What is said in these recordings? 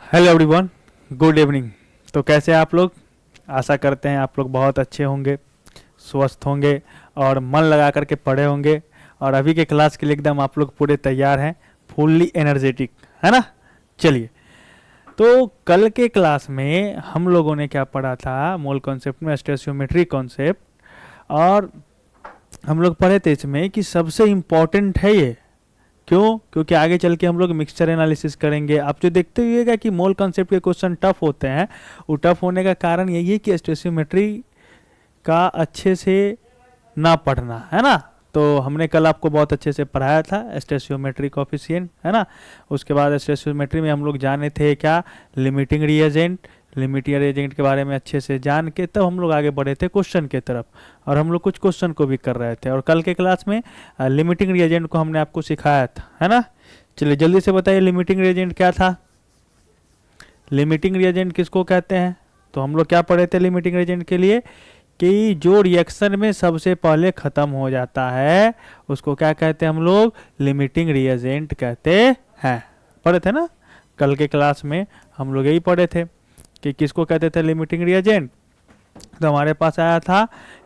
Hello everyone, good evening. तो कैसे हैं आप लोग? आशा करते हैं आप लोग बहुत अच्छे होंगे, स्वस्थ होंगे और मन लगा करके पढ़े होंगे। और अभी के क्लास के लिए एकदम आप लोग पूरे तैयार हैं, फुल्ली एनर्जेटिक, है ना? चलिए, तो कल के क्लास में हम लोगों ने क्या पढ़ा था? मोल कॉन्सेप्ट में स्टेशियोमेट्री कॉन्सेप्ट। और हम लोग पढ़े थे इसमें कि सबसे इम्पॉर्टेंट है ये। क्यों? क्योंकि आगे चल के हम लोग मिक्सचर एनालिसिस करेंगे। आप जो देखते हुएगा कि मोल कॉन्सेप्ट के क्वेश्चन टफ होते हैं, वो टफ होने का कारण यही है कि स्टेशियोमेट्री का अच्छे से ना पढ़ना, है ना? तो हमने कल आपको बहुत अच्छे से पढ़ाया था स्टेशियोमेट्री कोफिशिएंट, है ना? उसके बाद स्टेशियोमेट्री में हम लोग जाने थे क्या? Limiting reagent. लिमिटिंग रिएजेंट के बारे में अच्छे से जान के तब हम लोग आगे बढ़े थे क्वेश्चन के तरफ। और हम लोग कुछ क्वेश्चन को भी कर रहे थे। और कल के क्लास में लिमिटिंग रिएजेंट को हमने आपको सिखाया था, है ना? चलिए जल्दी से बताइए, लिमिटिंग रिएजेंट क्या था? लिमिटिंग रिएजेंट किसको कहते हैं? तो हम लोग क्या पढ़े थे लिमिटिंग रिएजेंट के लिए? कि जो रिएक्शन में सबसे पहले ख़त्म हो जाता है उसको क्या कहते हैं हम लोग? लिमिटिंग रिएजेंट कहते हैं। पढ़े थे ना कल के क्लास में? हम लोग यही पढ़े थे कि किसको कहते थे लिमिटिंग रिएजेंट। तो हमारे पास आया था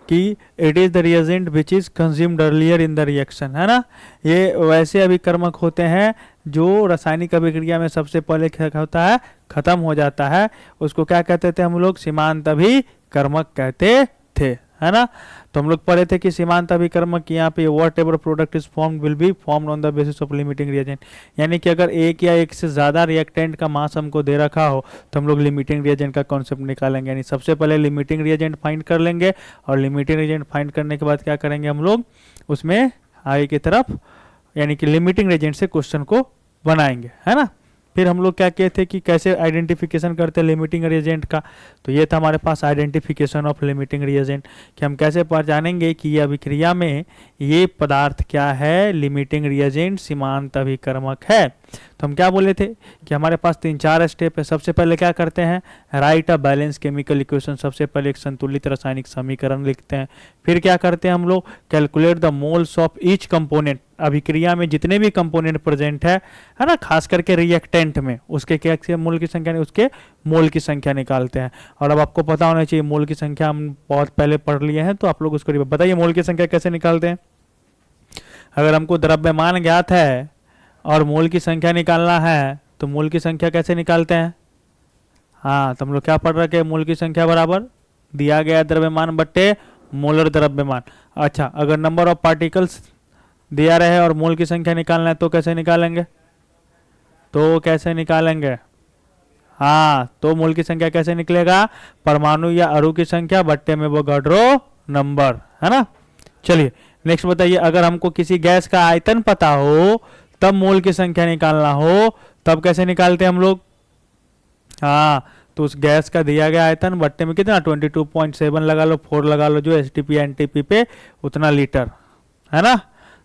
कि it is the reagent which is consumed earlier in the reaction, है ना? ये वैसे अभिकर्मक होते हैं जो रासायनिक अभिक्रिया में सबसे पहले क्या होता है? खत्म हो जाता है। उसको क्या कहते थे हम लोग? सीमांत अभिकर्मक कहते थे, है ना? तो हम लोग पढ़े थे कि सीमांत अभिकर्मक यहाँ पे what ever product is formed will be formed on the basis of limiting reagent. यानी कि अगर एक या एक से ज़्यादा रिएक्टेंट का मास हमको दे रखा हो तो हम लोग लिमिटिंग रिएजेंट का कॉन्सेप्ट निकालेंगे। यानी सबसे पहले लिमिटिंग रिएजेंट फाइंड कर लेंगे और लिमिटिंग रिएजेंट फाइंड करने के बाद क्या करेंगे हम लोग? उसमें आगे की तरफ यानी कि लिमिटिंग रिएजेंट से क्वेश्चन को बनाएंगे, है ना? फिर हम लोग क्या किए थे कि कैसे आइडेंटिफिकेशन करते हैं लिमिटिंग रिएजेंट का। तो ये था हमारे पास आइडेंटिफिकेशन ऑफ लिमिटिंग रिएजेंट, कि हम कैसे पहचानेंगे कि ये अभिक्रिया में ये पदार्थ क्या है? लिमिटिंग रिएजेंट, सीमांत अभिकर्मक है। तो हम क्या बोले थे कि हमारे पास 3-4 स्टेप है। सबसे पहले क्या करते हैं? Right a balance chemical equation. सबसे पहले एक संतुलित रासायनिक समीकरण लिखते हैं। फिर क्या करते हैं हम लोग? Calculate the moles of each component. अभिक्रिया में जितने भी कंपोनेंट प्रेजेंट है ना, खास करके रिएक्टेंट में, उसके क्या मोल की संख्या नहीं, उसके मोल की संख्या निकालते हैं। और अब आपको पता होना चाहिए मोल की संख्या हम बहुत पहले पढ़ लिए हैं, तो आप लोग उसको बताइए मोल की संख्या कैसे निकालते हैं। अगर हमको द्रव्यमान ज्ञात है और मोल की संख्या निकालना है तो मोल की संख्या कैसे निकालते हैं? हाँ, तो हम लोग क्या पढ़ रखे हैं? मोल की संख्या बराबर दिया गया द्रव्यमान बट्टे मोलर द्रव्यमान। अच्छा, अगर नंबर ऑफ पार्टिकल्स दिया रहे और मोल की संख्या निकालना है तो कैसे निकालेंगे? हाँ, तो मोल की संख्या कैसे निकलेगा? परमाणु या अणु की संख्या बट्टे में वो गड्रो नंबर, है ना? चलिए नेक्स्ट बताइए, अगर हमको किसी गैस का आयतन पता हो तब मोल की संख्या निकालना हो तब कैसे निकालते हैं हम लोग? हाँ, तो उस गैस का दिया गया आयतन बट्टे में कितना? 22.7 लगा लो, 4 लगा लो, जो एसटीपी एनटीपी पे उतना लीटर, है ना?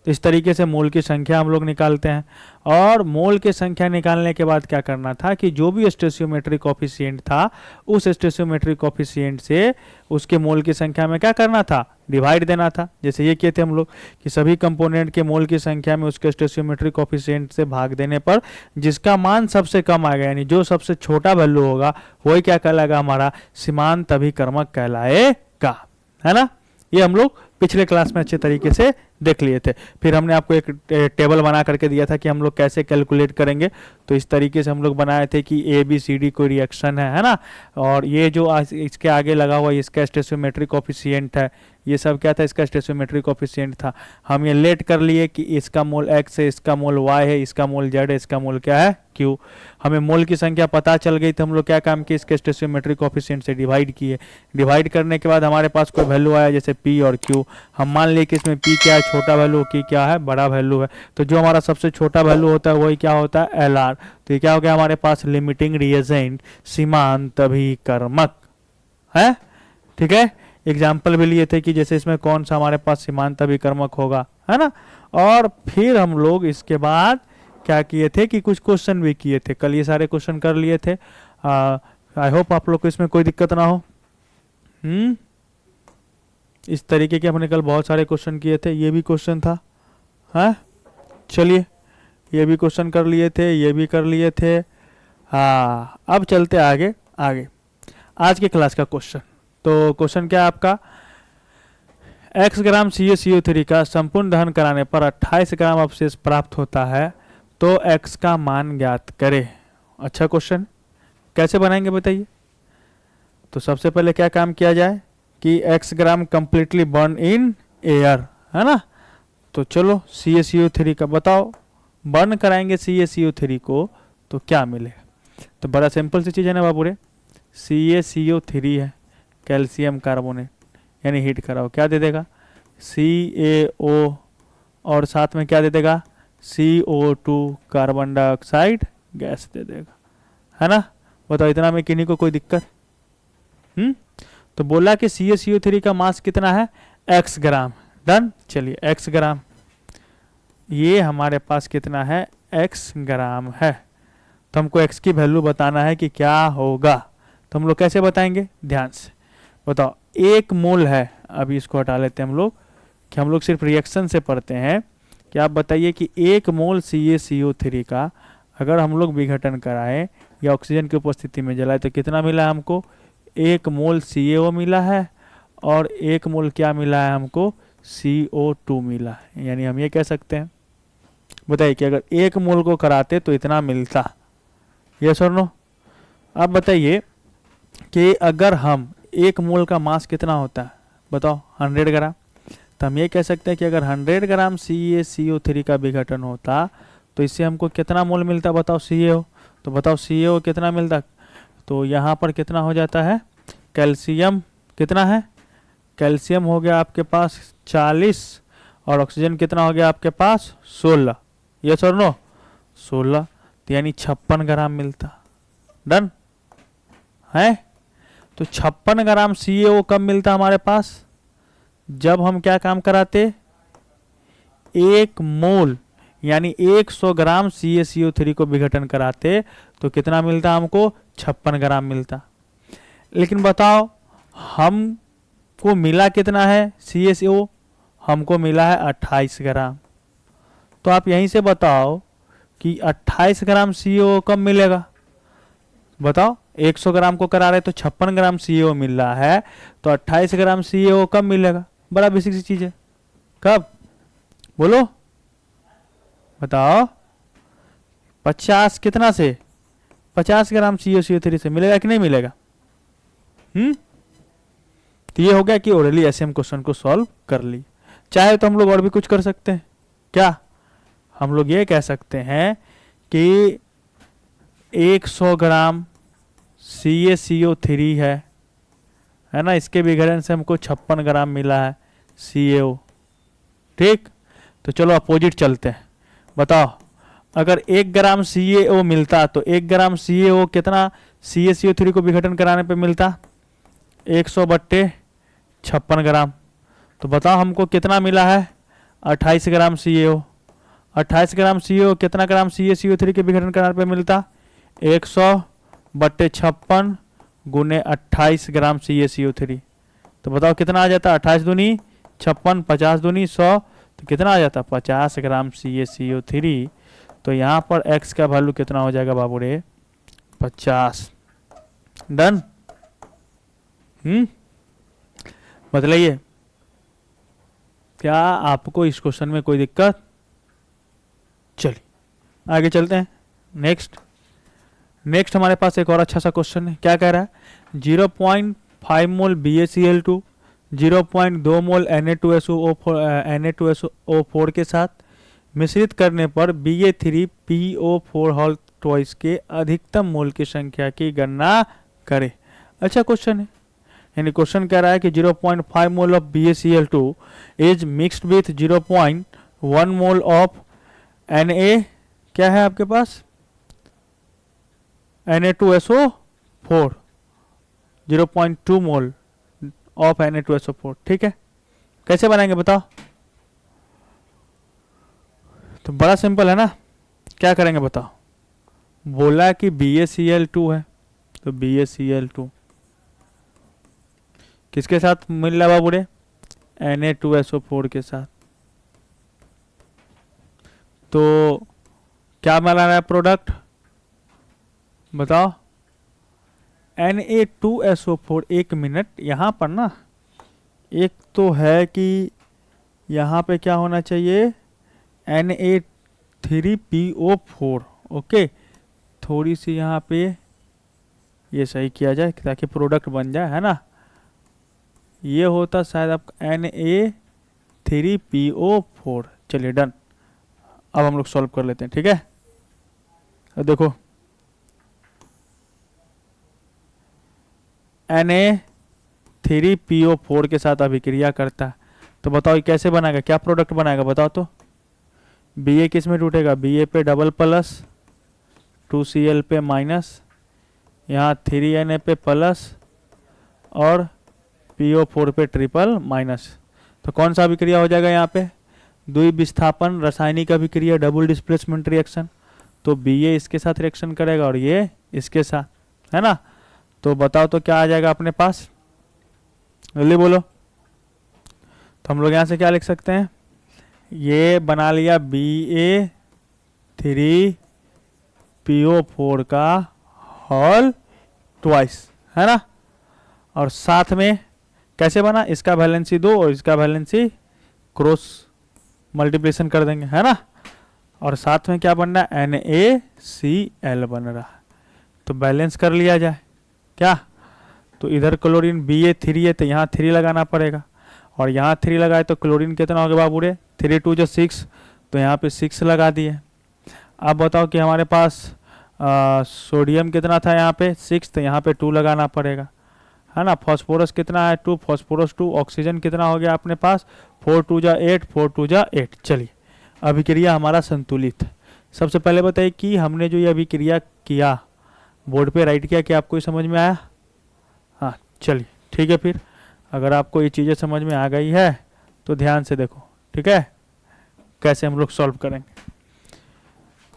तो इस तरीके से मोल की संख्या हम लोग निकालते हैं। और मोल की संख्या निकालने के बाद क्या करना था कि जो भी स्टेशियोमेट्रिक कोफिशिएंट था उस स्टेशियोमेट्रिक कोफिशिएंट से उसके मोल की संख्या में क्या करना था? डिवाइड देना था। जैसे ये किए थे हम लोग कि सभी कंपोनेंट के मोल की संख्या में उसके स्टेशियोमेट्रिक कोफिशिएंट से भाग देने पर जिसका मान सबसे कम आएगा, यानी जो सबसे छोटा वैल्यू होगा वही क्या कहलाएगा? हमारा सीमांत अभिकर्मक कहलाएगा, है ना? ये हम लोग पिछले क्लास में अच्छे तरीके से देख लिए थे। फिर हमने आपको एक टेबल बना करके दिया था कि हम लोग कैसे कैलकुलेट करेंगे। तो इस तरीके से हम लोग बनाए थे कि ए बी सी डी कोई रिएक्शन है ना? और ये जो इसके आगे लगा हुआ इसका स्टेशियोमेट्रिक कोफिशिएंट है, ये सब क्या था? इसका स्टेशियोमेट्रिक कोफिशिएंट था। हम ये लेट कर लिए कि इसका मोल x है, इसका मोल y है, इसका मोल z है, इसका मोल क्या है? q। हमें मोल की संख्या पता चल गई तो हम लोग क्या काम किए? इसके स्टेशियोमेट्रिक कोफिशिएंट से डिवाइड किए। डिवाइड करने के बाद हमारे पास कोई वैल्यू आया जैसे p और q। हम मान लिए कि इसमें p क्या है? छोटा वैल्यू, q क्या है? बड़ा वैल्यू है। तो जो हमारा सबसे छोटा वैल्यू होता है वही क्या होता है? LR। तो ये क्या हो गया हमारे पास? लिमिटिंग रिएजेंट, सीमांत अभिकर्मक है। ठीक है, एग्जाम्पल भी लिए थे कि जैसे इसमें कौन सा हमारे पास सीमांत अभिकर्मक होगा, है ना? और फिर हम लोग इसके बाद क्या किए थे कि कुछ क्वेश्चन भी किए थे। कल ये सारे क्वेश्चन कर लिए थे। आई होप आप लोग को इसमें कोई दिक्कत ना हो। इस तरीके के हमने कल बहुत सारे क्वेश्चन किए थे। ये भी क्वेश्चन था, है? चलिए, ये भी क्वेश्चन कर लिए थे, ये भी कर लिए थे। हाँ, अब चलते आगे आगे आज के क्लास का क्वेश्चन। तो क्वेश्चन क्या है आपका, x ग्राम CaCO3 का संपूर्ण दहन कराने पर 28 ग्राम अवशेष प्राप्त होता है, तो x का मान ज्ञात करें। अच्छा क्वेश्चन, कैसे बनाएंगे बताइए। तो सबसे पहले क्या काम किया जाए कि x gram completely burn in air, है ना। तो चलो CaCO3 का बताओ, बर्न कराएंगे CaCO3 को तो क्या मिलेगा। तो बड़ा सिंपल सी चीज़ है ना बाबूरे, CaCO3 है कैल्शियम कार्बोनेट, यानी हीट कराओ क्या दे देगा CaO, और साथ में क्या दे देगा CO2 कार्बन डाइऑक्साइड गैस दे देगा, है ना। बताओ इतना में किन्हीं को कोई दिक्कत। तो बोला कि CaCO3 का मास कितना है x ग्राम, डन। चलिए x ग्राम, ये हमारे पास कितना है x ग्राम है। तो हमको x की वैल्यू बताना है कि क्या होगा। तो हम लोग कैसे बताएंगे, ध्यान से बताओ। एक मोल है, अभी इसको हटा लेते हैं हम लोग, कि हम लोग सिर्फ रिएक्शन से पढ़ते हैं। कि आप बताइए कि एक मोल CaCO3 का अगर हम लोग विघटन कराएं या ऑक्सीजन की उपस्थिति में जलाए तो कितना मिला है हमको, एक मोल CaO मिला है और एक मोल क्या मिला है हमको CO2 मिला है। यानी हम ये कह सकते हैं, बताइए कि अगर एक मोल को कराते तो इतना मिलता, यस और नो। अब बताइए कि अगर हम एक मोल का मास कितना होता है बताओ 100 ग्राम, तो हम ये कह सकते हैं कि अगर 100 ग्राम CaCO3 का विघटन होता तो इससे हमको कितना मोल मिलता बताओ CaO। तो बताओ CaO कितना मिलता, तो यहाँ पर कितना हो जाता है, कैल्शियम कितना है, कैल्शियम हो गया आपके पास 40 और ऑक्सीजन कितना हो गया आपके पास 16, यस और नो 16, तो यानी 56 ग्राम मिलता, डन है। तो 56 ग्राम CaO कब मिलता हमारे पास, जब हम क्या काम कराते, एक मोल यानी 100 ग्राम CaCO3 को विघटन कराते तो कितना मिलता हमको 56 ग्राम मिलता। लेकिन बताओ हमको मिला कितना है CaCO, हमको मिला है 28 ग्राम। तो आप यहीं से बताओ कि 28 ग्राम CaO कब मिलेगा, बताओ 100 ग्राम को करा रहे तो 56 ग्राम CaO मिल रहा है, तो 28 ग्राम CaO कब मिलेगा। बड़ा बेसिक सी चीज है, कब बोलो बताओ। 50 कितना से, 50 ग्राम CaCO3 से मिलेगा कि नहीं मिलेगा। तो ये हो गया कि ओरली ऐसे हम क्वेश्चन को सॉल्व कर ली। चाहे तो हम लोग और भी कुछ कर सकते हैं, क्या हम लोग ये कह सकते हैं कि 100 ग्राम CaCO3 है ना, इसके विघटन से हमको 56 ग्राम मिला है CaO, ठीक। तो चलो अपोजिट चलते हैं, बताओ अगर 1 ग्राम CaO मिलता तो 1 ग्राम CaO कितना CaCO3 को विघटन कराने पे मिलता, 100/56 ग्राम। तो बताओ हमको कितना मिला है 28 ग्राम CaO। 28 ग्राम CaO कितना ग्राम CaCO3 के विघटन कराने पे मिलता, 100/56 गुने 28 ग्राम CaCO3। तो बताओ कितना आ जाता, 28 दूनी 56, 50 दूनी 100, तो कितना आ जाता 50 ग्राम CaCO3। तो यहाँ पर x का वैल्यू कितना हो जाएगा बाबू रे 50, डन। बतलाइए क्या आपको इस क्वेश्चन में कोई दिक्कत। चलिए आगे चलते हैं, नेक्स्ट हमारे पास एक और अच्छा सा क्वेश्चन है। क्या कह रहा है, 0.5 मोल BaCl2 0.2 मोल Na2SO4 के साथ मिश्रित करने पर Ba3PO4 ट्वाइस के अधिकतम मोल की संख्या की गणना करें। अच्छा क्वेश्चन है, यानी क्वेश्चन कह रहा है कि 0.5 mole of BaCl2 is mixed with 0.1 mole of Na, क्या है आपके पास Na2SO4, 0.2 मोल ऑफ Na2SO4, ठीक है। कैसे बनाएंगे बताओ। तो बड़ा सिंपल है ना, क्या करेंगे बताओ। बोला कि BaCl2 है, तो BaCl2 किसके साथ मिल रहा बाबू रे, Na2SO4 के साथ। तो क्या मिला रहा है प्रोडक्ट, बताओ Na2SO4 1 मिनट, यहाँ पर ना एक तो है कि यहाँ पे क्या होना चाहिए Na3PO4, ओके। थोड़ी सी यहाँ पे ये सही किया जाए ताकि प्रोडक्ट बन जाए, है ना। ये होता शायद आपका Na3PO4। चलिए डन। अब हम लोग सॉल्व कर लेते हैं, ठीक है। अब देखो Na3PO4 के साथ अभिक्रिया करता है, तो बताओ ये कैसे बनाएगा, क्या प्रोडक्ट बनाएगा बताओ तो। Ba किस में टूटेगा, Ba पे डबल प्लस, 2Cl पे माइनस, यहाँ 3Na पे प्लस और PO4 पे ट्रिपल माइनस। तो कौन सा अभिक्रिया हो जाएगा यहाँ पे, द्विविस्थापन रासायनिक अभिक्रिया, डबल डिस्प्लेसमेंट रिएक्शन। तो Ba इसके साथ रिएक्शन करेगा और ये इसके साथ, है ना। तो बताओ तो क्या आ जाएगा अपने पास, जल्दी बोलो। तो हम लोग यहाँ से क्या लिख सकते हैं, ये बना लिया Ba3PO4 का होल ट्वाइस, है ना। और साथ में कैसे बना, इसका वैलेंसी 2 और इसका वैलेंसी क्रॉस मल्टीप्लिकेशन कर देंगे, है ना। और साथ में क्या बन रहा है, NaCl बन रहा है। तो बैलेंस कर लिया जाए क्या। तो इधर क्लोरीन Ba3 है तो यहाँ 3 लगाना पड़ेगा, और यहाँ 3 लगाए तो क्लोरीन कितना हो गया बाबू रे, 3 2 जो 6, तो यहाँ पे 6 लगा दिए। अब बताओ कि हमारे पास सोडियम कितना था यहाँ पे 6, तो यहाँ पे 2 लगाना पड़ेगा, है ना। फॉस्फोरस कितना है 2, फॉस्फोरस 2। ऑक्सीजन कितना हो गया अपने पास 4 2 जा 8, 4 2 जा 8। चलिए अभिक्रिया हमारा संतुलित है। सबसे पहले बताइए कि हमने जो ये अभिक्रिया किया बोर्ड पे राइट किया, क्या आपको समझ में आया। हाँ चलिए ठीक है। फिर अगर आपको ये चीज़ें समझ में आ गई है तो ध्यान से देखो, ठीक है, कैसे हम लोग सॉल्व करेंगे।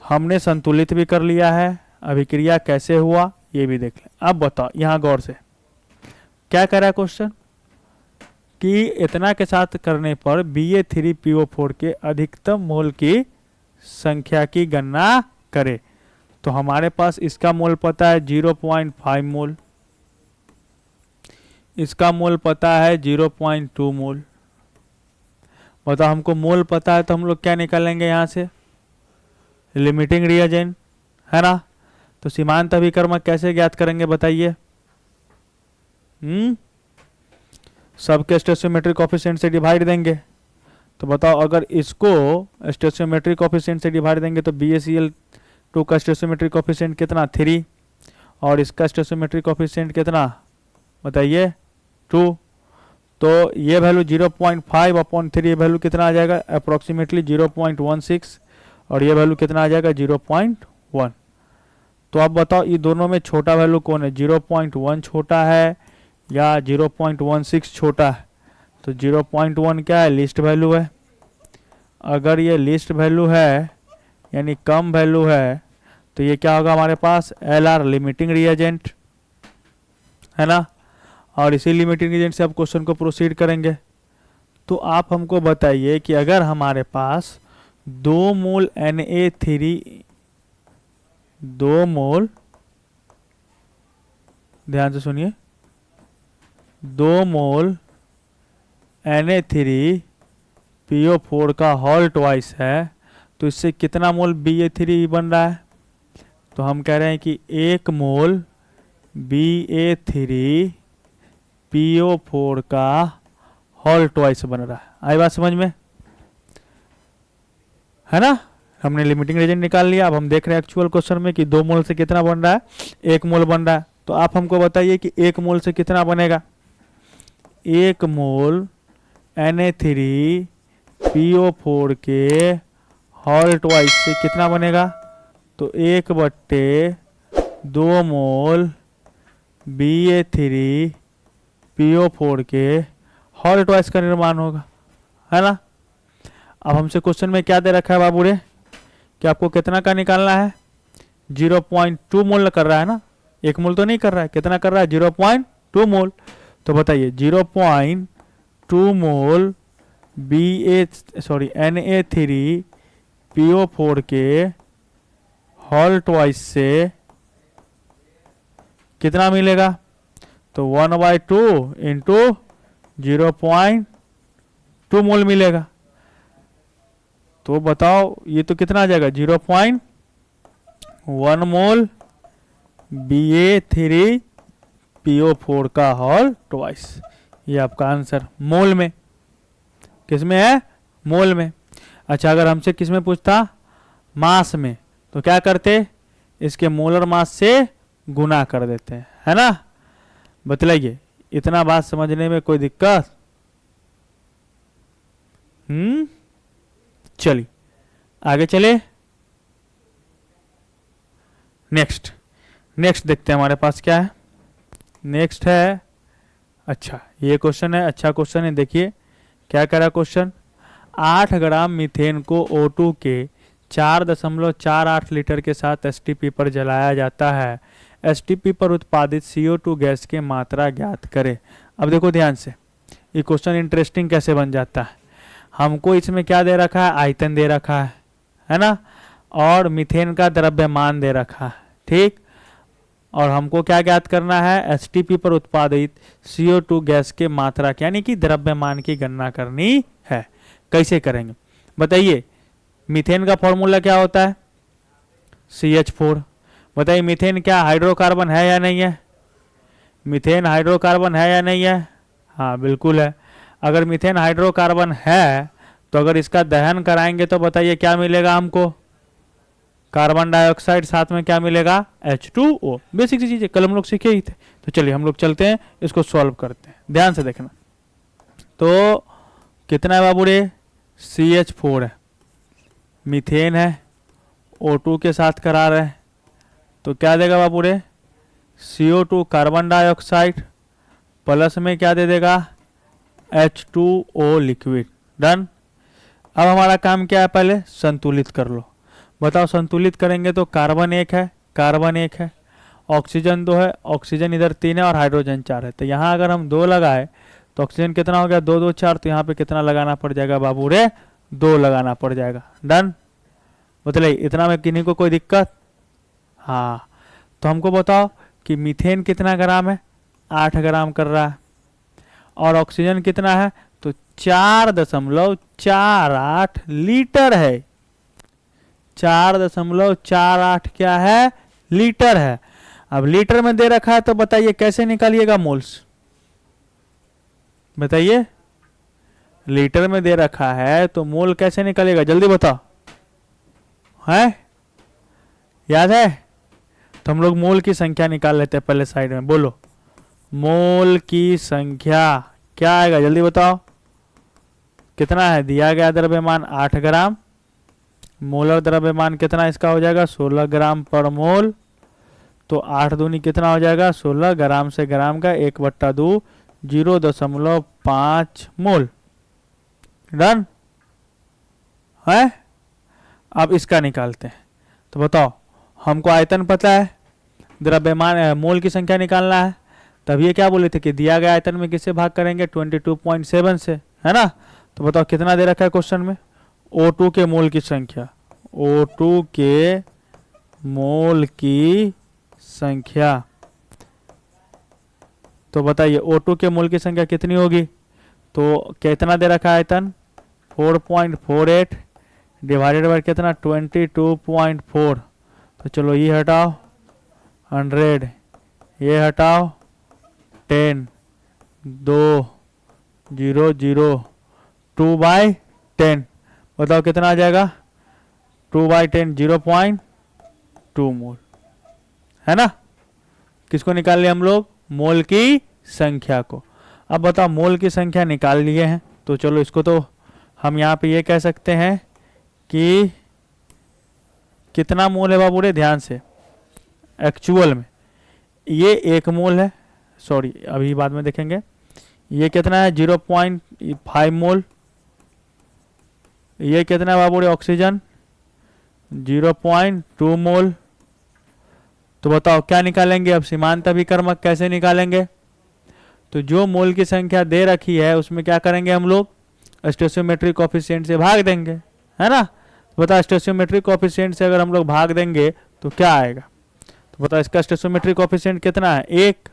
हमने संतुलित भी कर लिया है, अभिक्रिया कैसे हुआ ये भी देख लें। अब बताओ यहाँ गौर से क्या कह रहा है क्वेश्चन, कि इतना के साथ करने पर Ba3PO4 के अधिकतम मोल की संख्या की गणना करें। तो हमारे पास इसका मोल पता है 0.5 मोल, इसका मोल पता है 0.2 मोल। बताओ हमको मोल पता है तो हम लोग क्या निकालेंगे यहाँ से, लिमिटिंग रिएजेंट, है ना। तो सीमांत अभिकर्मक कैसे ज्ञात करेंगे बताइए। सबके स्टोइचियोमेट्रिक कोएफिशिएंट से डिवाइड देंगे। तो बताओ अगर इसको स्टोइचियोमेट्रिक कोएफिशिएंट से डिवाइड देंगे तो BaCl2 का स्टोइचियोमेट्रिक कोएफिशिएंट कितना 3, और इसका स्टोइचियोमेट्रिक कोएफिशिएंट कितना बताइए 2। तो ये वैल्यू 0.5/3, ये वैल्यू कितना आ जाएगा अप्रोक्सीमेटली 0.16, और ये वैल्यू कितना आ जाएगा 0.1। तो अब बताओ ये दोनों में छोटा वैल्यू कौन है, 0.1 छोटा है या 0.16 छोटा है। तो 0.1 क्या है, लिस्ट वैल्यू है। अगर ये लिस्ट वैल्यू है यानी कम वैल्यू है तो ये क्या होगा हमारे पास LR लिमिटिंग रिएजेंट, है ना। और इसी लिमिटिंग रिएजेंट से अब क्वेश्चन को प्रोसीड करेंगे। तो आप हमको बताइए कि अगर हमारे पास 2 मोल Na3, 2 मोल, ध्यान से सुनिए, 2 मोल Na3PO4 का होल ट्वाइस है, तो इससे कितना मोल Ba3 बन रहा है। तो हम कह रहे हैं कि 1 मोल Ba3PO4 का होल ट्वाइस बन रहा है। आई बात समझ में, है ना। हमने लिमिटिंग रिएजेंट निकाल लिया। अब हम देख रहे हैं एक्चुअल क्वेश्चन में कि 2 मोल से कितना बन रहा है, 1 मोल बन रहा है। तो आप हमको बताइए कि 1 मोल से कितना बनेगा। 1 मोल Na3PO4 के होल ट्वाइस से कितना बनेगा, तो 1/2 मोल Ba3PO4 के होल ट्वाइस का निर्माण होगा, है ना। अब हमसे क्वेश्चन में क्या दे रखा है बाबू रे, कि आपको कितना का निकालना है, 0.2 मोल कर रहा है ना, 1 मोल तो नहीं कर रहा है, कितना कर रहा है 0.2 मोल। तो बताइए 0.2 मोल Na3PO4 के होल ट्वाइस से कितना मिलेगा? तो 1/2 इंटू 0.2 मोल मिलेगा। तो बताओ ये तो कितना आ जाएगा? 0.1 मोल Ba3PO4 का होल ट्वाइस। ये आपका आंसर मोल में, किसमें है? मोल में। अच्छा, अगर हमसे किस में पूछता? मास में, तो क्या करते? इसके मोलर मास से गुना कर देते हैं, है ना? बतलाइए, इतना बात समझने में कोई दिक्कत? चलिए आगे चले। नेक्स्ट देखते हैं हमारे पास क्या है। नेक्स्ट है, अच्छा ये क्वेश्चन है, अच्छा क्वेश्चन है। देखिए क्या कह रहा है क्वेश्चन। 8 ग्राम मीथेन को O2 के 4.48 लीटर के साथ STP पर जलाया जाता है। STP पर उत्पादित CO2 गैस की मात्रा ज्ञात करें। अब देखो ध्यान से, ये क्वेश्चन इंटरेस्टिंग कैसे बन जाता है। हमको इसमें क्या दे रखा है? आयतन दे रखा है ना, और मीथेन का द्रव्यमान दे रखा है, ठीक। और हमको क्या ज्ञात करना है? STP पर उत्पादित CO2 गैस के मात्रा यानी कि द्रव्यमान की गणना करनी है। कैसे करेंगे बताइए? मीथेन का फॉर्मूला क्या होता है? CH4। बताइए मीथेन क्या हाइड्रोकार्बन है या नहीं है? मीथेन हाइड्रोकार्बन है या नहीं है? हाँ बिल्कुल है। अगर मीथेन हाइड्रोकार्बन है तो अगर इसका दहन कराएंगे तो बताइए क्या मिलेगा हमको? कार्बन डाइऑक्साइड, साथ में क्या मिलेगा? H2O। बेसिक सी चीजें कल हम लोग सीखे ही थे। तो चलिए हम लोग चलते हैं, इसको सॉल्व करते हैं, ध्यान से देखना। तो कितना है बाबू रे? CH4 है, मीथेन है, O2 के साथ करा रहे हैं, तो क्या देगा बाबू रे? CO2 कार्बन डाइऑक्साइड प्लस में क्या दे देगा? H2O liquid. डन। अब हमारा काम क्या है? पहले संतुलित कर लो। बताओ संतुलित करेंगे तो कार्बन 1 है, कार्बन 1 है, ऑक्सीजन 2 है, ऑक्सीजन इधर 3 है और हाइड्रोजन 4 है। तो यहाँ अगर हम 2 लगाए तो ऑक्सीजन कितना हो गया? 2 2 4। तो यहाँ पे कितना लगाना पड़ जाएगा बाबू रे? 2 लगाना पड़ जाएगा। डन। बताइए इतना में किन्हीं को कोई दिक्कत? हाँ। तो हमको बताओ कि मीथेन कितना ग्राम है? 8 ग्राम कर रहा है। और ऑक्सीजन कितना है? तो 4.48 लीटर है। 4.48 क्या है? लीटर है। अब लीटर में दे रखा है तो बताइए कैसे निकालिएगा मोल्स? बताइए, लीटर में दे रखा है तो मोल कैसे निकालेगा? जल्दी बताओ। है याद है? तो हम लोग मोल की संख्या निकाल लेते हैं पहले साइड में। बोलो मोल की संख्या क्या आएगा? जल्दी बताओ। कितना है दिया गया? द्रव्यमान 8 ग्राम, मोलर द्रव्यमान कितना इसका हो जाएगा? 16 ग्राम पर मोल। तो 8 दूनी कितना हो जाएगा? 16। ग्राम से ग्राम का 1/2 0.5 मोल। डन है। अब इसका निकालते हैं। तो बताओ हमको आयतन पता है, द्रव्यमान मोल की संख्या निकालना है। तब ये क्या बोले थे कि दिया गया आयतन में किससे भाग करेंगे? 22.7 से, है ना। तो बताओ कितना दे रखा है क्वेश्चन में? O2 के मोल की संख्या, O2 के मोल की संख्या। तो बताइए O2 के मोल की संख्या कितनी होगी? तो कितना दे रखा है आयतन? 4.48 डिवाइडेड बाय कितना? 22.4। तो चलो ये हटाओ 100, ये हटाओ 10, 2 0 0 2/10। बताओ कितना आ जाएगा? 2/10 0.2 मोल, है ना। किसको निकाल लिया हम लोग? मोल की संख्या को। अब बताओ मोल की संख्या निकाल लिए हैं तो चलो इसको तो हम यहाँ पे ये कह सकते हैं कि कितना मोल है बाबू रे? ध्यान से, एक्चुअल में ये 1 मोल है, सॉरी अभी बाद में देखेंगे। ये कितना है? 0.5 मोल। ये कितना है बाबू रे? ऑक्सीजन 0.2 मोल। तो बताओ क्या निकालेंगे अब? सीमांत अभिकर्मक कैसे निकालेंगे? तो जो मोल की संख्या दे रखी है उसमें क्या करेंगे हम लोग? स्टोइचियोमेट्रिक कोएफिशिएंट से भाग देंगे, है ना। तो बताओ स्टोइचियोमेट्रिक कोएफिशिएंट से अगर हम लोग भाग देंगे तो क्या आएगा? तो तो बताओ इसका स्टोइकोमेट्रिक कोएफिशिएंट कितना है, 1,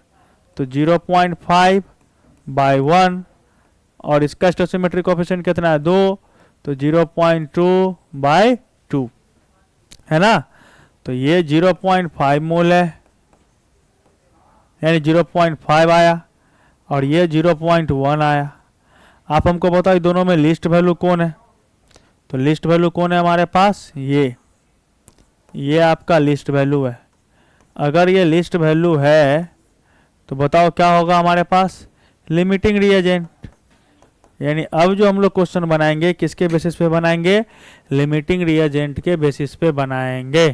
तो 0.5 बाय 1, और इसका स्टोइकोमेट्रिक कोएफिशिएंट कितना है, 2, तो 0.2 बाय 2, है ना। तो ये 0.5 मोल है, यानी 0.5 आया, और ये 0.1 आया। आप हमको बताओ दोनों में लिस्ट वैल्यू कौन है। तो लिस्ट वैल्यू कौन है हमारे पास, ये आपका लिस्ट वैल्यू है। अगर ये लिस्ट वैल्यू है तो बताओ क्या होगा हमारे पास, लिमिटिंग रिएजेंट। यानी अब जो हम लोग क्वेश्चन बनाएंगे किसके बेसिस पे बनाएंगे, लिमिटिंग रिएजेंट के बेसिस पे बनाएंगे,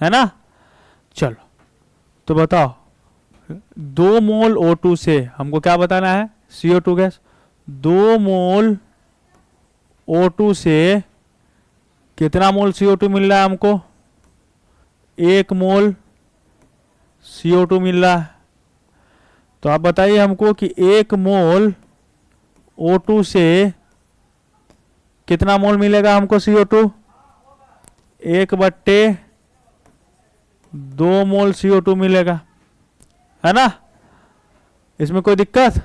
है ना। चलो तो बताओ 2 मोल O2 से हमको क्या बताना है, CO2 गैस। 2 मोल O2 से कितना मोल CO2 मिल रहा है हमको, 1 मोल CO2 मिल रहा है। तो आप बताइए हमको कि 1 मोल O2 से कितना मोल मिलेगा हमको CO2, 1/2 मोल CO2 मिलेगा, है ना। इसमें कोई दिक्कत।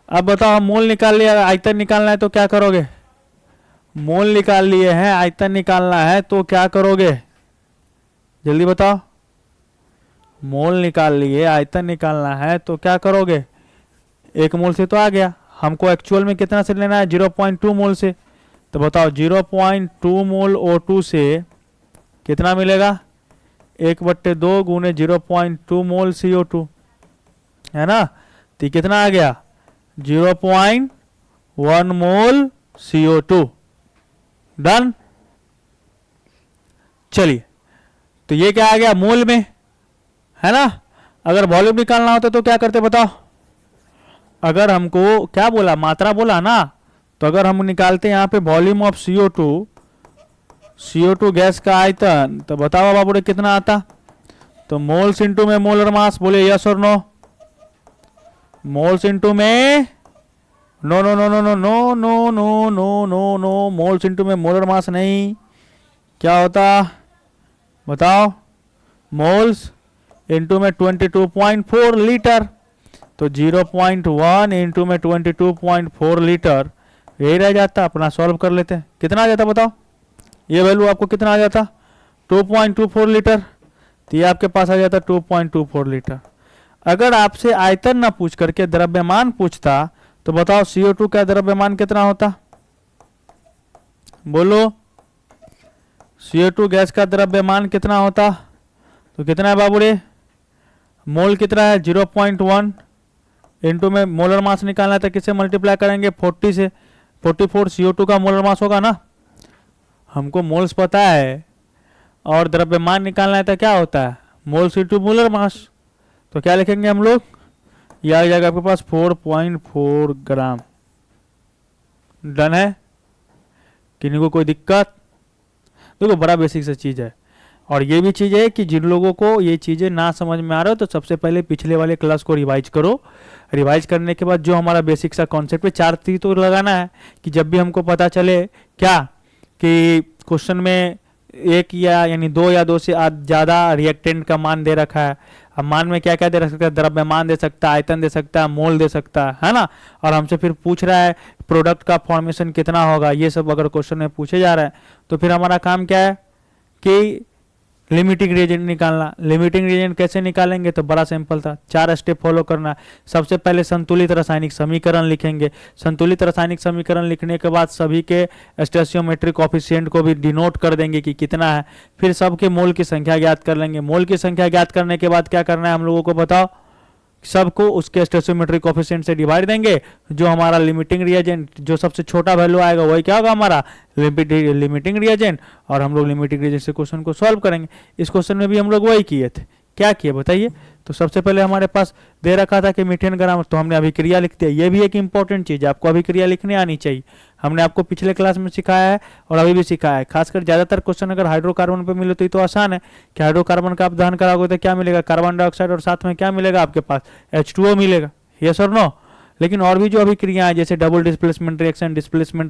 अब बताओ हम मोल निकाल लिया, आयतन निकालना है तो क्या करोगे, मोल निकाल लिए हैं, आयतन निकालना है तो क्या करोगे, जल्दी बताओ। मोल निकाल लिए, आयतन निकालना है तो क्या करोगे, 1 मोल से तो आ गया, हमको एक्चुअल में कितना से लेना है, 0.2 मोल से। तो बताओ 0.2 मोल O2 से कितना मिलेगा, 1/2 गुने 0.2 मोल CO2, है ना। तो कितना आ गया, 0.1 मोल CO2। डन। चलिए तो ये क्या आ गया, मोल में, है ना। अगर वॉल्यूम निकालना होता तो क्या करते बताओ, अगर हमको क्या बोला, मात्रा बोला ना, तो अगर हम निकालते यहाँ पे वॉल्यूम ऑफ CO2 गैस का आयतन, तो बताओ बाबू रे कितना आता। तो मोल्स इंटू में मोलर मास, बोले यस और नो। मोल्स इंटू में no no no no no no no no no no no, moles into में मोलर मास नहीं, क्या होता बताओ, मोल्स इंटू में 22.4 लीटर। तो 0.1 इंटू में 22.4 लीटर, यही रह जाता। अपना सॉल्व कर लेते हैं, कितना आ जाता बताओ, ये वैल्यू आपको कितना आ जाता, 2.24 लीटर। तो ये आपके पास आ जाता 2.24 लीटर। अगर आपसे आयतन ना पूछ करके द्रव्यमान पूछता तो बताओ CO2 का द्रव्यमान कितना होता, बोलो। CO2 गैस का द्रव्यमान कितना होता, तो कितना है बाबू रे, मोल कितना है 0.1 इंटू में मोलर मास निकालना है तो किससे मल्टीप्लाई करेंगे, 40 से। 44 CO2 का मोलर मास होगा ना, हमको मोल्स पता है, और द्रव्यमान निकालना है तो क्या होता है, मोल्स इंटू मोलर मास। तो क्या लिखेंगे हम लोग, यह आ जाएगा आपके पास 4.4 ग्राम। डन है, किन्हीं को कोई दिक्कत। देखो बड़ा बेसिक सा चीज़ है, और ये भी चीज़ है कि जिन लोगों को ये चीज़ें ना समझ में आ रहा हो तो सबसे पहले पिछले वाले क्लास को रिवाइज करो। रिवाइज करने के बाद जो हमारा बेसिक सा कॉन्सेप्ट है, 4 तीर तो लगाना है कि जब भी हमको पता चले क्या कि क्वेश्चन में 1 या यानी 2 या 2 से ज़्यादा रिएक्टेंट का मान दे रखा है। अब मान में क्या क्या दे सकता है, द्रव्यमान दे सकता है, आयतन दे सकता है, मोल दे सकता है ना। और हमसे फिर पूछ रहा है प्रोडक्ट का फॉर्मेशन कितना होगा, ये सब अगर क्वेश्चन में पूछे जा रहा है तो फिर हमारा काम क्या है कि लिमिटिंग रिएजेंट निकालना। लिमिटिंग रिएजेंट कैसे निकालेंगे, तो बड़ा सिंपल था, 4 स्टेप फॉलो करना। सबसे पहले संतुलित रासायनिक समीकरण लिखेंगे। संतुलित रासायनिक समीकरण लिखने के बाद सभी के स्टोइकोमेट्रिक कोएफिशिएंट को भी डिनोट कर देंगे कि कितना है। फिर सबके मोल की संख्या ज्ञात कर लेंगे। मोल की संख्या ज्ञात करने के बाद क्या करना है हम लोगों को बताओ, सबको उसके स्टोइकोमेट्रिक कोएफिशिएंट से डिवाइड देंगे। जो हमारा लिमिटिंग रिएजेंट, जो सबसे छोटा वैल्यू आएगा वही क्या होगा हमारा लिमिटिंग रिएजेंट, और हम लोग लिमिटिंग रिएजेंट से क्वेश्चन को सॉल्व करेंगे। इस क्वेश्चन में भी हम लोग वही किए थे। क्या किए बताइए। तो सबसे पहले हमारे पास दे रखा था कि मीथेन ग्राम, तो हमने अभिक्रिया लिख दिया। ये भी एक इंपॉर्टेंट चीज़ है, आपको अभिक्रिया लिखने आनी चाहिए। हमने आपको पिछले क्लास में सिखाया है और अभी भी सिखाया है। खासकर ज़्यादातर क्वेश्चन अगर हाइड्रोकार्बन पे मिले तो आसान है कि हाइड्रोकार्बन का आप दहन कराओगे तो क्या मिलेगा, कार्बन डाइऑक्साइड, और साथ में क्या मिलेगा आपके पास H2O मिलेगा। यस और नो। लेकिन और भी जो अभिक्रिया है जैसे डबल डिस्प्लेसमेंट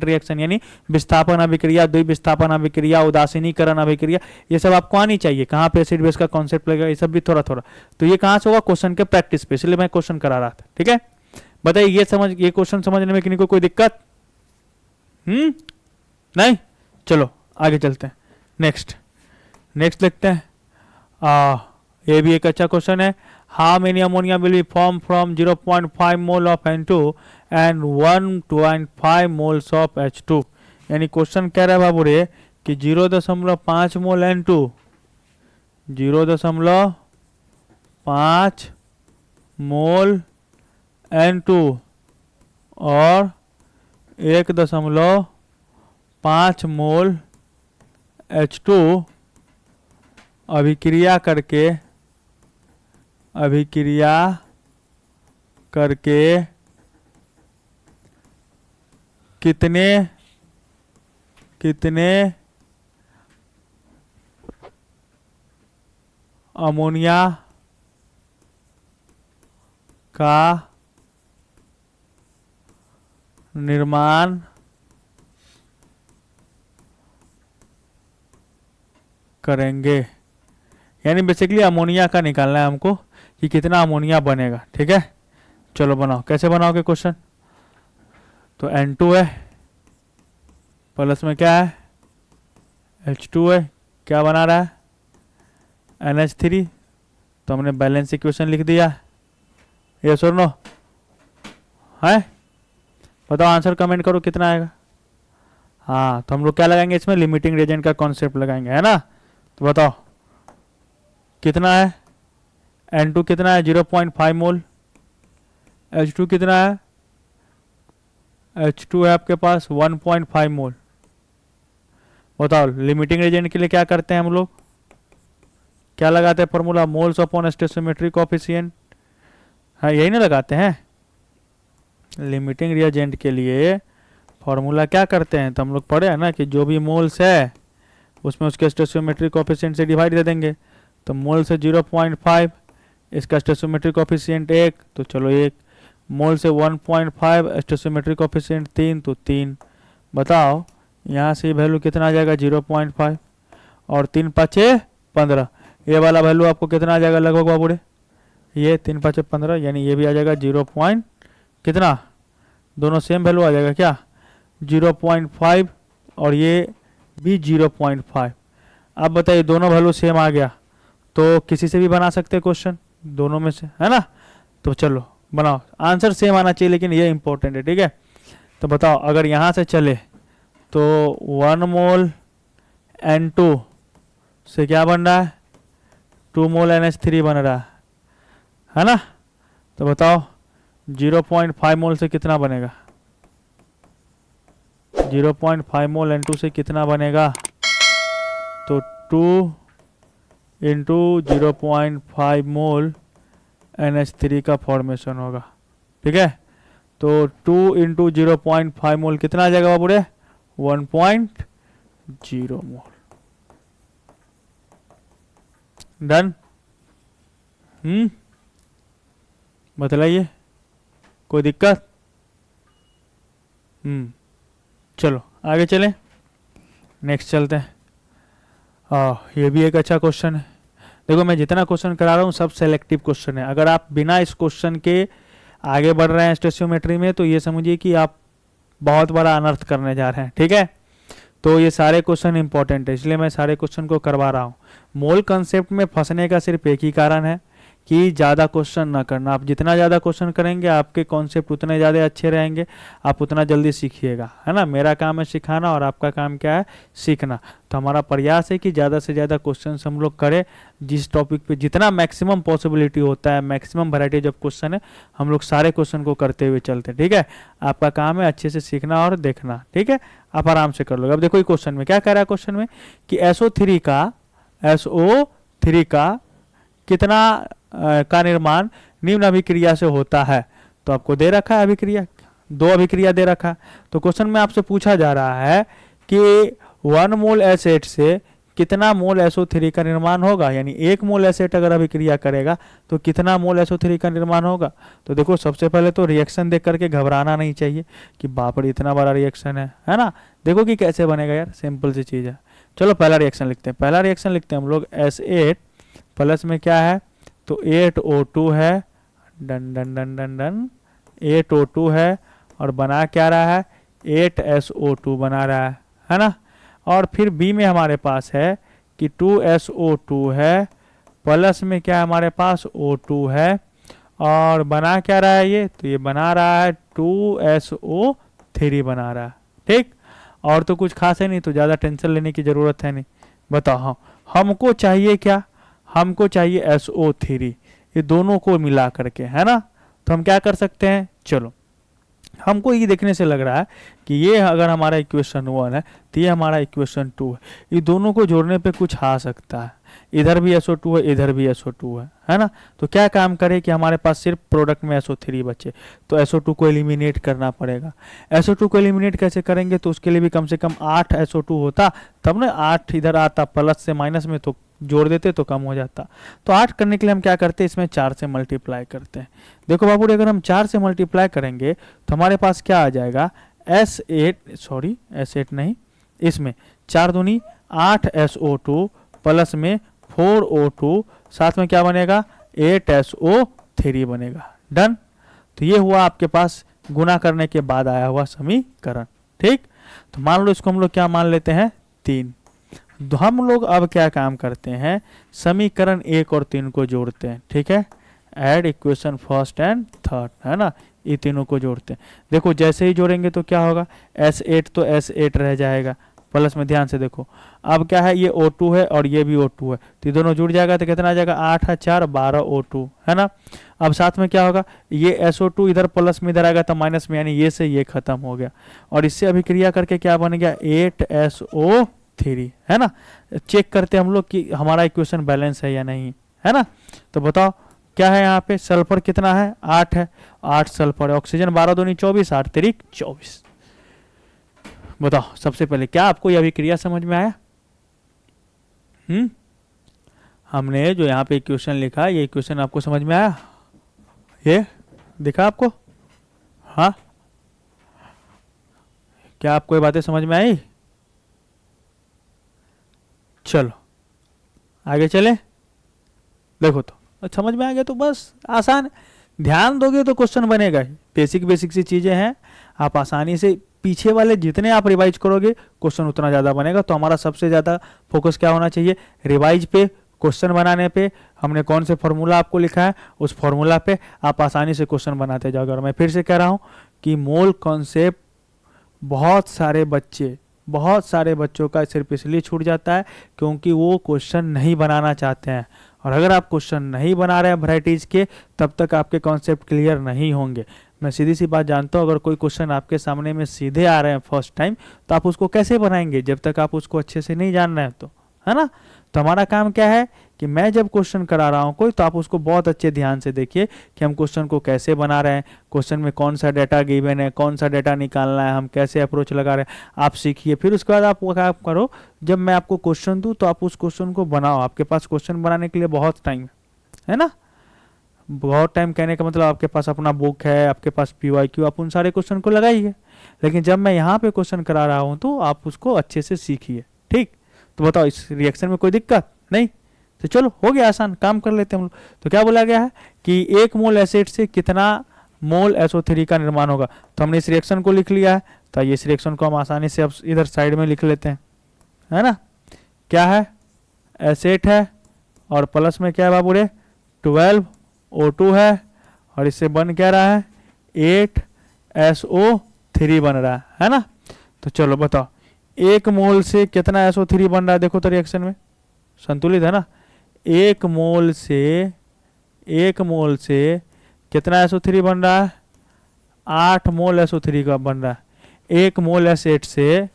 रिएक्शन यानी विस्थापन अभिक्रिया, द्विविस्थापन अभिक्रिया, उदासीनीकरण अभिक्रिया, ये सब आपको आनी चाहिए। कहाँ पे एसिड बेस का कॉन्सेप्ट लगेगा ये सब भी थोड़ा थोड़ा। तो ये कहाँ से होगा, क्वेश्चन के प्रैक्टिस पे, इसलिए मैं क्वेश्चन करा रहा था। ठीक है, बताइए ये क्वेश्चन समझने में किसी को कोई दिक्कत? नहीं, चलो आगे चलते हैं। नेक्स्ट देखते हैं। ये भी एक अच्छा क्वेश्चन है। How many ammonia will be form from 0.5 mole of N2 and 1.5 moles of H2। यानी क्वेश्चन कह रहा है बाबू रे कि 0.5 मोल N2, 0.5 मोल N2 और 1.5 मोल H2 अभिक्रिया करके कितने अमोनिया का निर्माण करेंगे। यानी बेसिकली अमोनिया का निकालना है हमको कि कितना अमोनिया बनेगा। ठीक है, चलो बनाओ। कैसे बनाओगे क्वेश्चन? तो N2 है, प्लस में क्या है, H2 है, क्या बना रहा है, NH3। तो हमने बैलेंस इक्वेशन लिख दिया। यस और नो है? बताओ, आंसर कमेंट करो कितना आएगा। हाँ, तो हम लोग क्या लगाएंगे इसमें, लिमिटिंग रिएजेंट का कॉन्सेप्ट लगाएंगे, है ना। तो बताओ कितना है, N2 कितना है, 0.5 मोल। H2 कितना है, H2 है आपके पास 1.5 मोल। बताओ लिमिटिंग एजेंट के लिए क्या करते हैं हम लोग, क्या लगाते हैं formula, moles upon stoichiometric coefficient. हाँ, यही ना लगाते हैं। लिमिटिंग रिएजेंट के लिए फॉर्मूला क्या करते हैं, तो हम लोग पढ़े हैं ना कि जो भी मोल्स है उसमें उसके स्टोइकियोमेट्रिक कोएफिशिएंट से डिवाइड दे देंगे। तो मोल से 0.5, इसका स्टोइकियोमेट्रिक कोएफिशिएंट 1, तो चलो 1। मोल से 1.5, स्टोइकियोमेट्रिक कोएफिशिएंट 3, तो 3। बताओ यहाँ से वैल्यू कितना आ जाएगा, 0.5 और 3 5 15। ये वाला वैल्यू आपको कितना आ जाएगा लगभग बाबूरे, ये 3 5 15, यानी ये भी आ जाएगा 0. कितना, दोनों सेम वैल्यू आ जाएगा क्या, 0.5 और ये भी 0.5। अब बताइए दोनों वैल्यू सेम आ गया तो किसी से भी बना सकते हैं क्वेश्चन, दोनों में से, है ना। तो चलो बनाओ, आंसर सेम आना चाहिए लेकिन ये इंपॉर्टेंट है। ठीक है, तो बताओ अगर यहाँ से चले तो 1 मोल N2 से क्या बन रहा है, 2 मोल NH3 बन रहा है ना। तो बताओ 0.5 मोल से कितना बनेगा, 0.5 मोल N2 से कितना बनेगा, तो 2 इंटू 0.5 मोल NH3 का फॉर्मेशन होगा। ठीक है, तो 2 इंटू 0.5 मोल कितना आ जाएगा बाबूरे, 1.0 मोल। डन। बतलाइए, कोई दिक्कत? चलो आगे चलें, नेक्स्ट चलते हैं। ये भी एक अच्छा क्वेश्चन है। देखो मैं जितना क्वेश्चन करा रहा हूँ सब सेलेक्टिव क्वेश्चन है। अगर आप बिना इस क्वेश्चन के आगे बढ़ रहे हैं स्टोइकियोमेट्री में तो ये समझिए कि आप बहुत बड़ा अनर्थ करने जा रहे हैं। ठीक है, तो ये सारे क्वेश्चन इंपॉर्टेंट है इसलिए मैं सारे क्वेश्चन को करवा रहा हूँ। मोल कंसेप्ट में फंसने का सिर्फ एक ही कारण है कि ज़्यादा क्वेश्चन ना करना। आप जितना ज़्यादा क्वेश्चन करेंगे आपके कॉन्सेप्ट उतने ज़्यादा अच्छे रहेंगे, आप उतना जल्दी सीखिएगा, है ना। मेरा काम है सिखाना और आपका काम क्या है, सीखना। तो हमारा प्रयास है कि ज़्यादा से ज़्यादा क्वेश्चन हम लोग करें, जिस टॉपिक पे जितना मैक्सिमम पॉसिबिलिटी होता है, मैक्सिमम वैरायटी ऑफ क्वेश्चन है, हम लोग सारे क्वेश्चन को करते हुए चलते हैं। ठीक है, आपका काम है अच्छे से सीखना और देखना। ठीक है, आप आराम से कर लो। अब देखो ये क्वेश्चन में क्या कह रहा है, क्वेश्चन में कि SO3 का कितना का निर्माण निम्न अभिक्रिया से होता है। तो आपको दे रखा है अभिक्रिया, 2 अभिक्रिया दे रखा है। तो क्वेश्चन में आपसे पूछा जा रहा है कि 1 मोल एसिड से कितना मोल SO3 का निर्माण होगा, यानी 1 मोल एसेट अगर अभिक्रिया करेगा तो कितना मोल SO3 का निर्माण होगा। तो देखो सबसे पहले तो रिएक्शन देख करके घबराना नहीं चाहिए कि बाप रे इतना बड़ा रिएक्शन है ना। देखो कि कैसे बनेगा यार, सिंपल सी चीज़ है। चलो पहला रिएक्शन लिखते हैं, पहला रिएक्शन लिखते हैं हम लोग S8 प्लस में क्या है तो 8O2 है, done done done done done 8O2 है, और बना क्या रहा है 8SO2 बना रहा है ना। और फिर बी में हमारे पास है कि 2SO2 है, प्लस में क्या हमारे पास O2 है, और बना क्या रहा है ये, तो ये बना रहा है 2SO3 बना रहा है। ठीक, और तो कुछ खास है नहीं, तो ज़्यादा टेंशन लेने की ज़रूरत है नहीं। बताओ हाँ, हमको चाहिए क्या, हमको चाहिए SO3, ये दोनों को मिला करके, है ना। तो हम क्या कर सकते हैं, चलो हमको ये देखने से लग रहा है कि ये अगर हमारा इक्वेशन 1 है तो ये हमारा इक्वेशन 2 है, ये दोनों को जोड़ने पे कुछ आ सकता है, इधर भी SO2 है इधर भी SO2 है ना। तो क्या काम करे कि हमारे पास सिर्फ प्रोडक्ट में SO3 बचे, तो SO2 को एलिमिनेट करना पड़ेगा। SO2 को एलिमिनेट कैसे करेंगे, तो उसके लिए भी कम से कम 8 SO2 होता, तब ना 8 इधर आता, प्लस से माइनस में तो जोड़ देते तो कम हो जाता। तो 8 करने के लिए हम क्या करते हैं, इसमें 4 से मल्टीप्लाई करते हैं। देखो बाबू अगर हम 4 से मल्टीप्लाई करेंगे तो हमारे पास क्या आ जाएगा S8 नहीं, इसमें 4 दूनी 8 SO2 प्लस में 4O2, साथ में क्या बनेगा 8 SO3 बनेगा। डन। तो ये हुआ आपके पास गुना करने के बाद आया हुआ समीकरण। ठीक, तो मान लो इसको हम लोग क्या मान लेते हैं 3। तो हम लोग अब क्या काम करते हैं, समीकरण 1 और 3 को जोड़ते हैं। ठीक है, add equation first and third, है ना, ये तीनों को जोड़ते हैं। देखो जैसे ही जोड़ेंगे तो क्या होगा, S8 तो S8 रह जाएगा, प्लस में ध्यान से देखो अब क्या है, ये O2 है और ये भी O2 है, तो ये दोनों जुड़ जाएगा तो कितना आ जाएगा 8 है 4 12 O2, है ना। अब साथ में क्या होगा, ये SO2 इधर प्लस में इधर आएगा तो माइनस में, यानी ये से ये खत्म हो गया, और इससे अभिक्रिया करके क्या बन गया 8 SO3, है ना। चेक करते हैं हम लोग कि हमारा इक्वेशन बैलेंस है या नहीं, है ना। तो बताओ क्या है यहाँ पे, सल्फर कितना है 8 है, 8 सल्फर है, ऑक्सीजन 12 दूनी 24, 8 तिरिक 24। बताओ सबसे पहले क्या आपको यह अभिक्रिया समझ में आया। हमने जो यहाँ पे इक्वेशन लिखा, ये इक्वेशन आपको समझ में आया, ये दिखा आपको, हाँ क्या आपको ये बातें समझ में आई। चलो आगे चले, देखो तो समझ में आ गया तो बस आसान, ध्यान दोगे तो क्वेश्चन बनेगा ही। बेसिक सी चीजें हैं, आप आसानी से पीछे वाले जितने आप रिवाइज करोगे क्वेश्चन उतना ज़्यादा बनेगा। तो हमारा सबसे ज़्यादा फोकस क्या होना चाहिए, रिवाइज पे, क्वेश्चन बनाने पे। हमने कौन से फॉर्मूला आपको लिखा है उस फॉर्मूला पे आप आसानी से क्वेश्चन बनाते जाओगे। और मैं फिर से कह रहा हूँ कि मोल कॉन्सेप्ट बहुत सारे बच्चों का सिर्फ इसलिए छूट जाता है क्योंकि वो क्वेश्चन नहीं बनाना चाहते हैं। और अगर आप क्वेश्चन नहीं बना रहे हैं वैरायटीज़ के, तब तक आपके कॉन्सेप्ट क्लियर नहीं होंगे। मैं सीधी सी बात जानता हूँ, अगर कोई क्वेश्चन आपके सामने में सीधे आ रहे हैं फर्स्ट टाइम, तो आप उसको कैसे बनाएंगे जब तक आप उसको अच्छे से नहीं जान रहे हैं, तो है ना। तो हमारा काम क्या है कि मैं जब क्वेश्चन करा रहा हूँ कोई, तो आप उसको बहुत अच्छे ध्यान से देखिए कि हम क्वेश्चन को कैसे बना रहे हैं, क्वेश्चन में कौन सा डेटा गिवन है, कौन सा डेटा निकालना है, हम कैसे अप्रोच लगा रहे हैं, आप सीखिए। फिर उसके बाद आप क्या करो, जब मैं आपको क्वेश्चन दूँ तो आप उस क्वेश्चन को बनाओ। आपके पास क्वेश्चन बनाने के लिए बहुत टाइम है ना, बहुत टाइम कहने का मतलब आपके पास अपना बुक है, आपके पास PYQ, आप उन सारे क्वेश्चन को लगाइए। लेकिन जब मैं यहाँ पे क्वेश्चन करा रहा हूँ तो आप उसको अच्छे से सीखिए। ठीक, तो बताओ इस रिएक्शन में कोई दिक्कत नहीं, तो चलो हो गया, आसान काम कर लेते हैं हम लोग। तो क्या बोला गया है कि 1 मोल एसिड से कितना मोल SO3 का निर्माण होगा। तो हमने इस रिएक्शन को लिख लिया है, तो इस रिएक्शन को हम आसानी से अब इधर साइड में लिख लेते हैं, है ना। क्या है, एसिड है और प्लस में क्या है बाबू रे 12O2 है, और इससे बन क्या रहा है 8SO3 बन रहा है ना। तो चलो बताओ 1 मोल से कितना SO3 बन रहा है, देखो तो रिएक्शन में संतुलित है ना। 1 मोल से कितना SO3 बन रहा है, 8 मोल SO3 का बन रहा है। 1 मोल एसिड से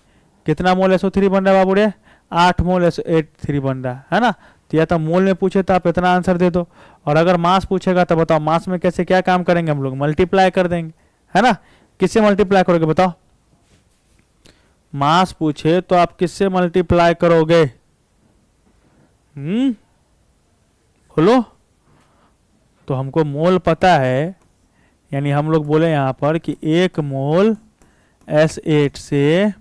कितना मोल SO3 बन रहा है बाबू रे, 8 मोल SO3 बन रहा है ना। तो या तो मोल में पूछे तो आप इतना आंसर दे दो, और अगर मास पूछेगा तो बताओ मास में कैसे क्या काम करेंगे हम लोग, मल्टीप्लाई कर देंगे, है ना। किससे मल्टीप्लाई करोगे बताओ, मास पूछे तो आप किससे मल्टीप्लाई करोगे, बोलो। तो हमको मोल पता है, यानी हम लोग बोले यहाँ पर कि 1 मोल S8 से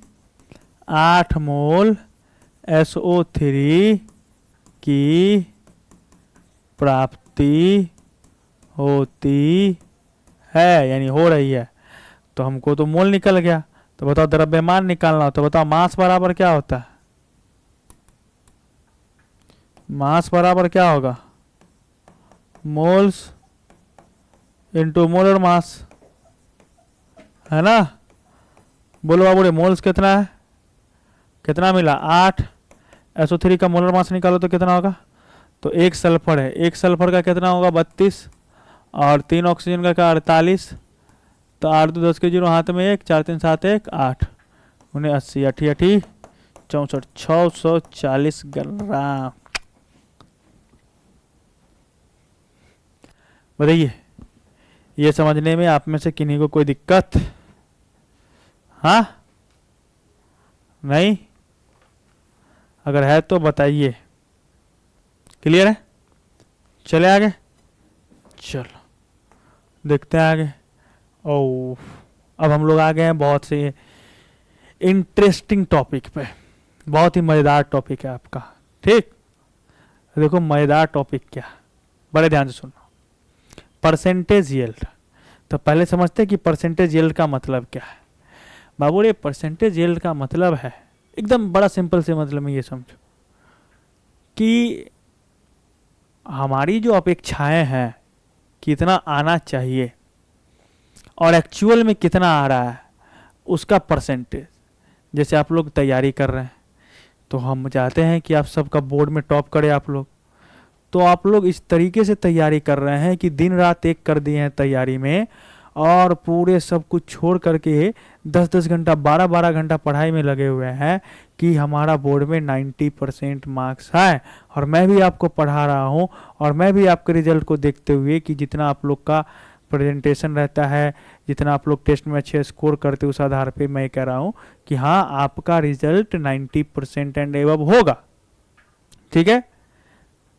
8 मोल SO3 की प्राप्ति होती है, यानी हो रही है। तो हमको तो मोल निकल गया। तो बताओ द्रव्यमान निकालना हो तो बताओ मास बराबर क्या होता है? मास बराबर क्या होगा? मोल्स इनटू मोलर मास, है ना। बोलो बाबू, मोल्स कितना है? कितना मिला? 8। SO3 का मोलर मास निकालो तो कितना होगा? तो 1 सल्फर है, 1 सल्फर का कितना होगा? 32, और 3 ऑक्सीजन का 48। तो 8 2 10 के 0, हाथ में 1, 4 3 7 1 8, 80 80 80 64 640 ग्राम। बताइए, ये समझने में आप में से किन्हीं को कोई दिक्कत? हाँ, नहीं? अगर है तो बताइए। क्लियर है? चले आगे, चलो देखते हैं आगे। ओ, अब हम लोग आ गए हैं बहुत से इंटरेस्टिंग टॉपिक पे। बहुत ही मज़ेदार टॉपिक है आपका। ठीक, देखो मज़ेदार टॉपिक क्या, बड़े ध्यान से सुनो। Percentage yield. तो पहले समझते हैं कि परसेंटेज यील्ड का मतलब क्या है। बाबू रे, परसेंटेज यील्ड का मतलब है, एकदम बड़ा सिंपल से मतलब में ये समझो कि हमारी जो अपेक्षाएं हैं कितना आना चाहिए और एक्चुअल में कितना आ रहा है, उसका परसेंटेज। जैसे आप लोग तैयारी कर रहे हैं तो हम चाहते हैं कि आप सबका बोर्ड में टॉप करे आप लोग। तो आप लोग इस तरीके से तैयारी कर रहे हैं कि दिन रात एक कर दिए हैं तैयारी में, और पूरे सब कुछ छोड़ करके 10-10 घंटा 12-12 घंटा पढ़ाई में लगे हुए हैं कि हमारा बोर्ड में 90% मार्क्स है। और मैं भी आपको पढ़ा रहा हूँ, और मैं भी आपके रिजल्ट को देखते हुए कि जितना आप लोग का प्रेजेंटेशन रहता है, जितना आप लोग टेस्ट में अच्छे स्कोर करते उस आधार पे मैं कह रहा हूँ कि हाँ, आपका रिजल्ट 90% एंड एबव होगा। ठीक है,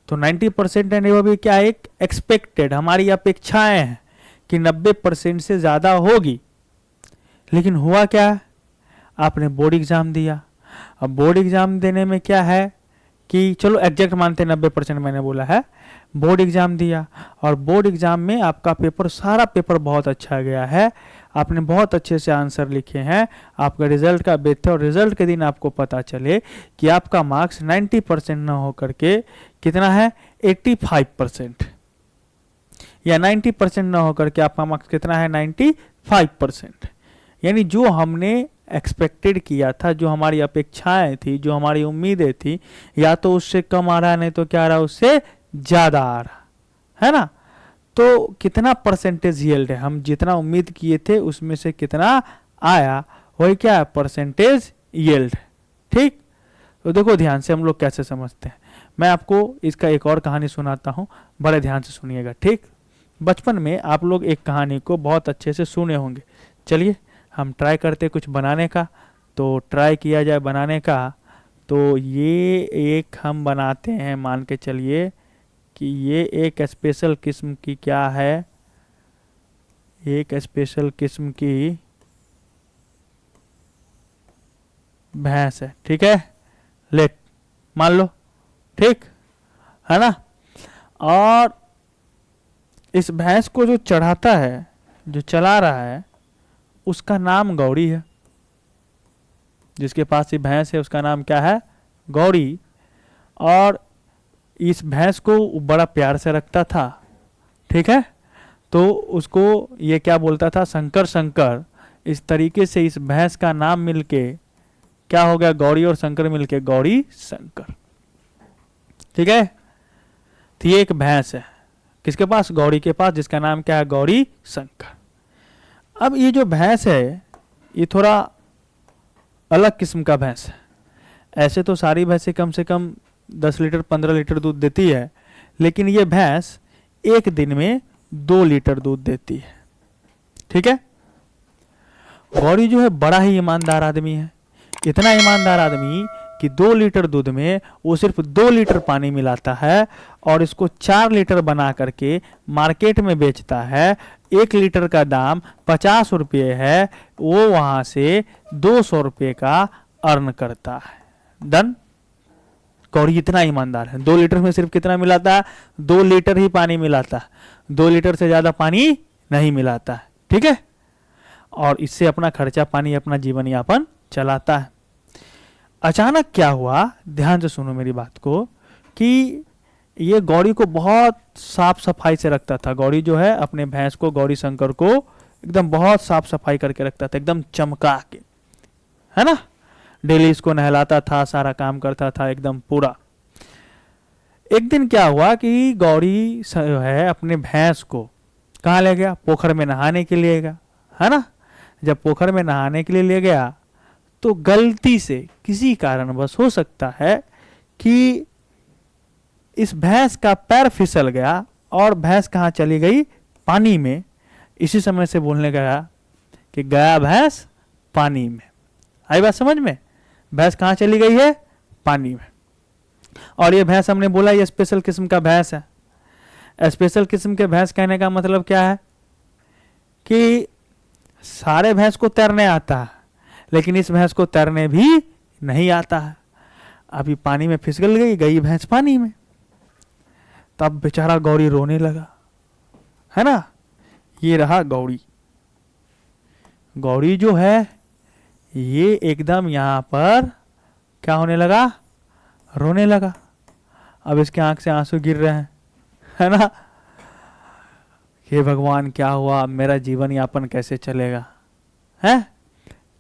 तो 90% एंड एबव क्या, एक एक्सपेक्टेड हमारी अपेक्षाएं हैं कि 90% से ज़्यादा होगी। लेकिन हुआ क्या, आपने बोर्ड एग्ज़ाम दिया। अब बोर्ड एग्ज़ाम देने में क्या है कि चलो एग्जैक्ट मानते 90% मैंने बोला है, बोर्ड एग्ज़ाम दिया, और बोर्ड एग्ज़ाम में आपका पेपर, सारा पेपर बहुत अच्छा गया है, आपने बहुत अच्छे से आंसर लिखे हैं, आपका रिजल्ट का बेहतर, और रिजल्ट के दिन आपको पता चले कि आपका मार्क्स 90% ना हो करके कितना है, 85%, या 90% ना होकर के आपका मार्क्स कितना है, 95%। यानी जो हमने एक्सपेक्टेड किया था, जो हमारी अपेक्षाएं थी, जो हमारी उम्मीदें थी, या तो उससे कम आ रहा, नहीं तो क्या आ रहा, उससे ज़्यादा आ रहा है ना। तो कितना परसेंटेज यील्ड है, हम जितना उम्मीद किए थे उसमें से कितना आया, वही क्या है, परसेंटेज यील्ड। ठीक, तो देखो ध्यान से हम लोग कैसे समझते हैं। मैं आपको इसका एक और कहानी सुनाता हूँ, बड़े ध्यान से सुनिएगा। ठीक, बचपन में आप लोग एक कहानी को बहुत अच्छे से सुने होंगे। चलिए हम ट्राई करते कुछ बनाने का, तो ट्राई किया जाए बनाने का। तो ये एक हम बनाते हैं, मान के चलिए कि ये एक स्पेशल किस्म की क्या है, एक स्पेशल किस्म की भैंस है। ठीक है, लेट मान लो, ठीक है ना। और इस भैंस को जो चढ़ाता है, जो चला रहा है, उसका नाम गौरी है। जिसके पास ये भैंस है उसका नाम क्या है, गौरी। और इस भैंस को बड़ा प्यार से रखता था। ठीक है, तो उसको ये क्या बोलता था, शंकर शंकर। इस तरीके से इस भैंस का नाम मिलके क्या हो गया, गौरी और शंकर मिलके गौरी शंकर। ठीक है, तो ये एक भैंस है, किसके पास, गौरी के पास, जिसका नाम क्या है, गौरी शंकर। अब ये जो भैंस है ये थोड़ा अलग किस्म का भैंस है। ऐसे तो सारी भैंसें कम से कम 10 लीटर 15 लीटर दूध देती है, लेकिन ये भैंस एक दिन में 2 लीटर दूध देती है। ठीक है, गौरी जो है बड़ा ही ईमानदार आदमी है, इतना ईमानदार आदमी कि 2 लीटर दूध में वो सिर्फ 2 लीटर पानी मिलाता है और इसको 4 लीटर बना करके मार्केट में बेचता है। 1 लीटर का दाम 50 रुपये है, वो वहाँ से 200 रुपये का अर्न करता है। डन। गौरी इतना ईमानदार है। 2 लीटर में सिर्फ कितना मिलाता है? 2 लीटर ही पानी मिलाता है, 2 लीटर से ज़्यादा पानी नहीं मिलाता है। ठीक है, और इससे अपना खर्चा पानी, अपना जीवन यापन चलाता है। अचानक क्या हुआ, ध्यान से सुनो मेरी बात को, कि ये गौरी को बहुत साफ सफाई से रखता था। गौरी जो है अपने भैंस को, गौरी शंकर को एकदम बहुत साफ सफाई करके रखता था, एकदम चमका के, है ना। डेली इसको नहलाता था, सारा काम करता था एकदम पूरा। एक दिन क्या हुआ कि गौरी है अपने भैंस को कहाँ ले गया? पोखर में नहाने के लिए गया, है ना। जब पोखर में नहाने के लिए ले गया तो गलती से, किसी कारणवश, हो सकता है कि इस भैंस का पैर फिसल गया और भैंस कहाँ चली गई? पानी में। इसी समय से बोलने गया कि गया भैंस पानी में। आई बात समझ में? भैंस कहाँ चली गई है? पानी में। और ये भैंस हमने बोला ये स्पेशल किस्म का भैंस है। स्पेशल किस्म के भैंस कहने का मतलब क्या है कि सारे भैंस को तैरने आता है, लेकिन इस भैंस को तैरने भी नहीं आता है। अभी पानी में फिसल गई भैंस पानी में। तब बेचारा गौरी रोने लगा, है ना। ये रहा गौरी। गौरी जो है ये एकदम यहाँ पर क्या होने लगा? रोने लगा। अब इसके आंख से आंसू गिर रहे हैं, है ना। हे भगवान, क्या हुआ? मेरा जीवन यापन कैसे चलेगा, है?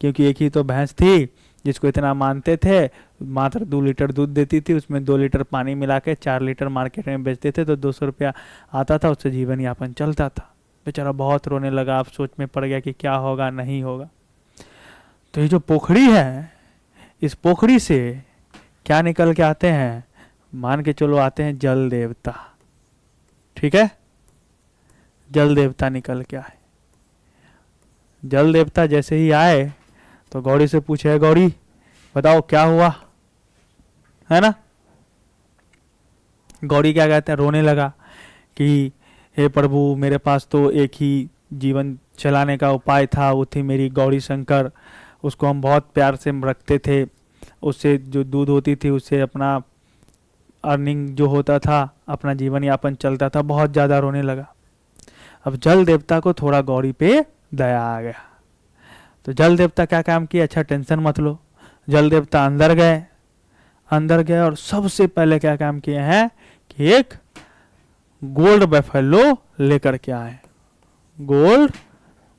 क्योंकि एक ही तो भैंस थी जिसको इतना मानते थे, मात्र 2 लीटर दूध देती थी, उसमें 2 लीटर पानी मिला के 4 लीटर मार्केट में बेचते थे तो 200 रुपया आता था, उससे जीवन यापन चलता था। बेचारा बहुत रोने लगा। अब सोच में पड़ गया कि क्या होगा, नहीं होगा। तो ये जो पोखरी है, इस पोखरी से क्या निकल के आते हैं? मान के चलो आते हैं जल देवता। ठीक है, जल देवता निकल के आए। जल देवता जैसे ही आए तो गौरी से पूछे, गौरी बताओ क्या हुआ, है ना। गौरी क्या कहते हैं? रोने लगा कि हे प्रभु, मेरे पास तो एक ही जीवन चलाने का उपाय था, वो थी मेरी गौरी शंकर। उसको हम बहुत प्यार से रखते थे, उससे जो दूध होती थी उससे अपना अर्निंग जो होता था, अपना जीवन यापन चलता था। बहुत ज़्यादा रोने लगा। अब जल देवता को थोड़ा गौरी पे दया आ गया। तो जल देवता क्या काम किया? अच्छा टेंशन मत लो। जल देवता अंदर गए और सबसे पहले क्या काम किए हैं कि एक गोल्ड बफेलो लेकर के आए। गोल्ड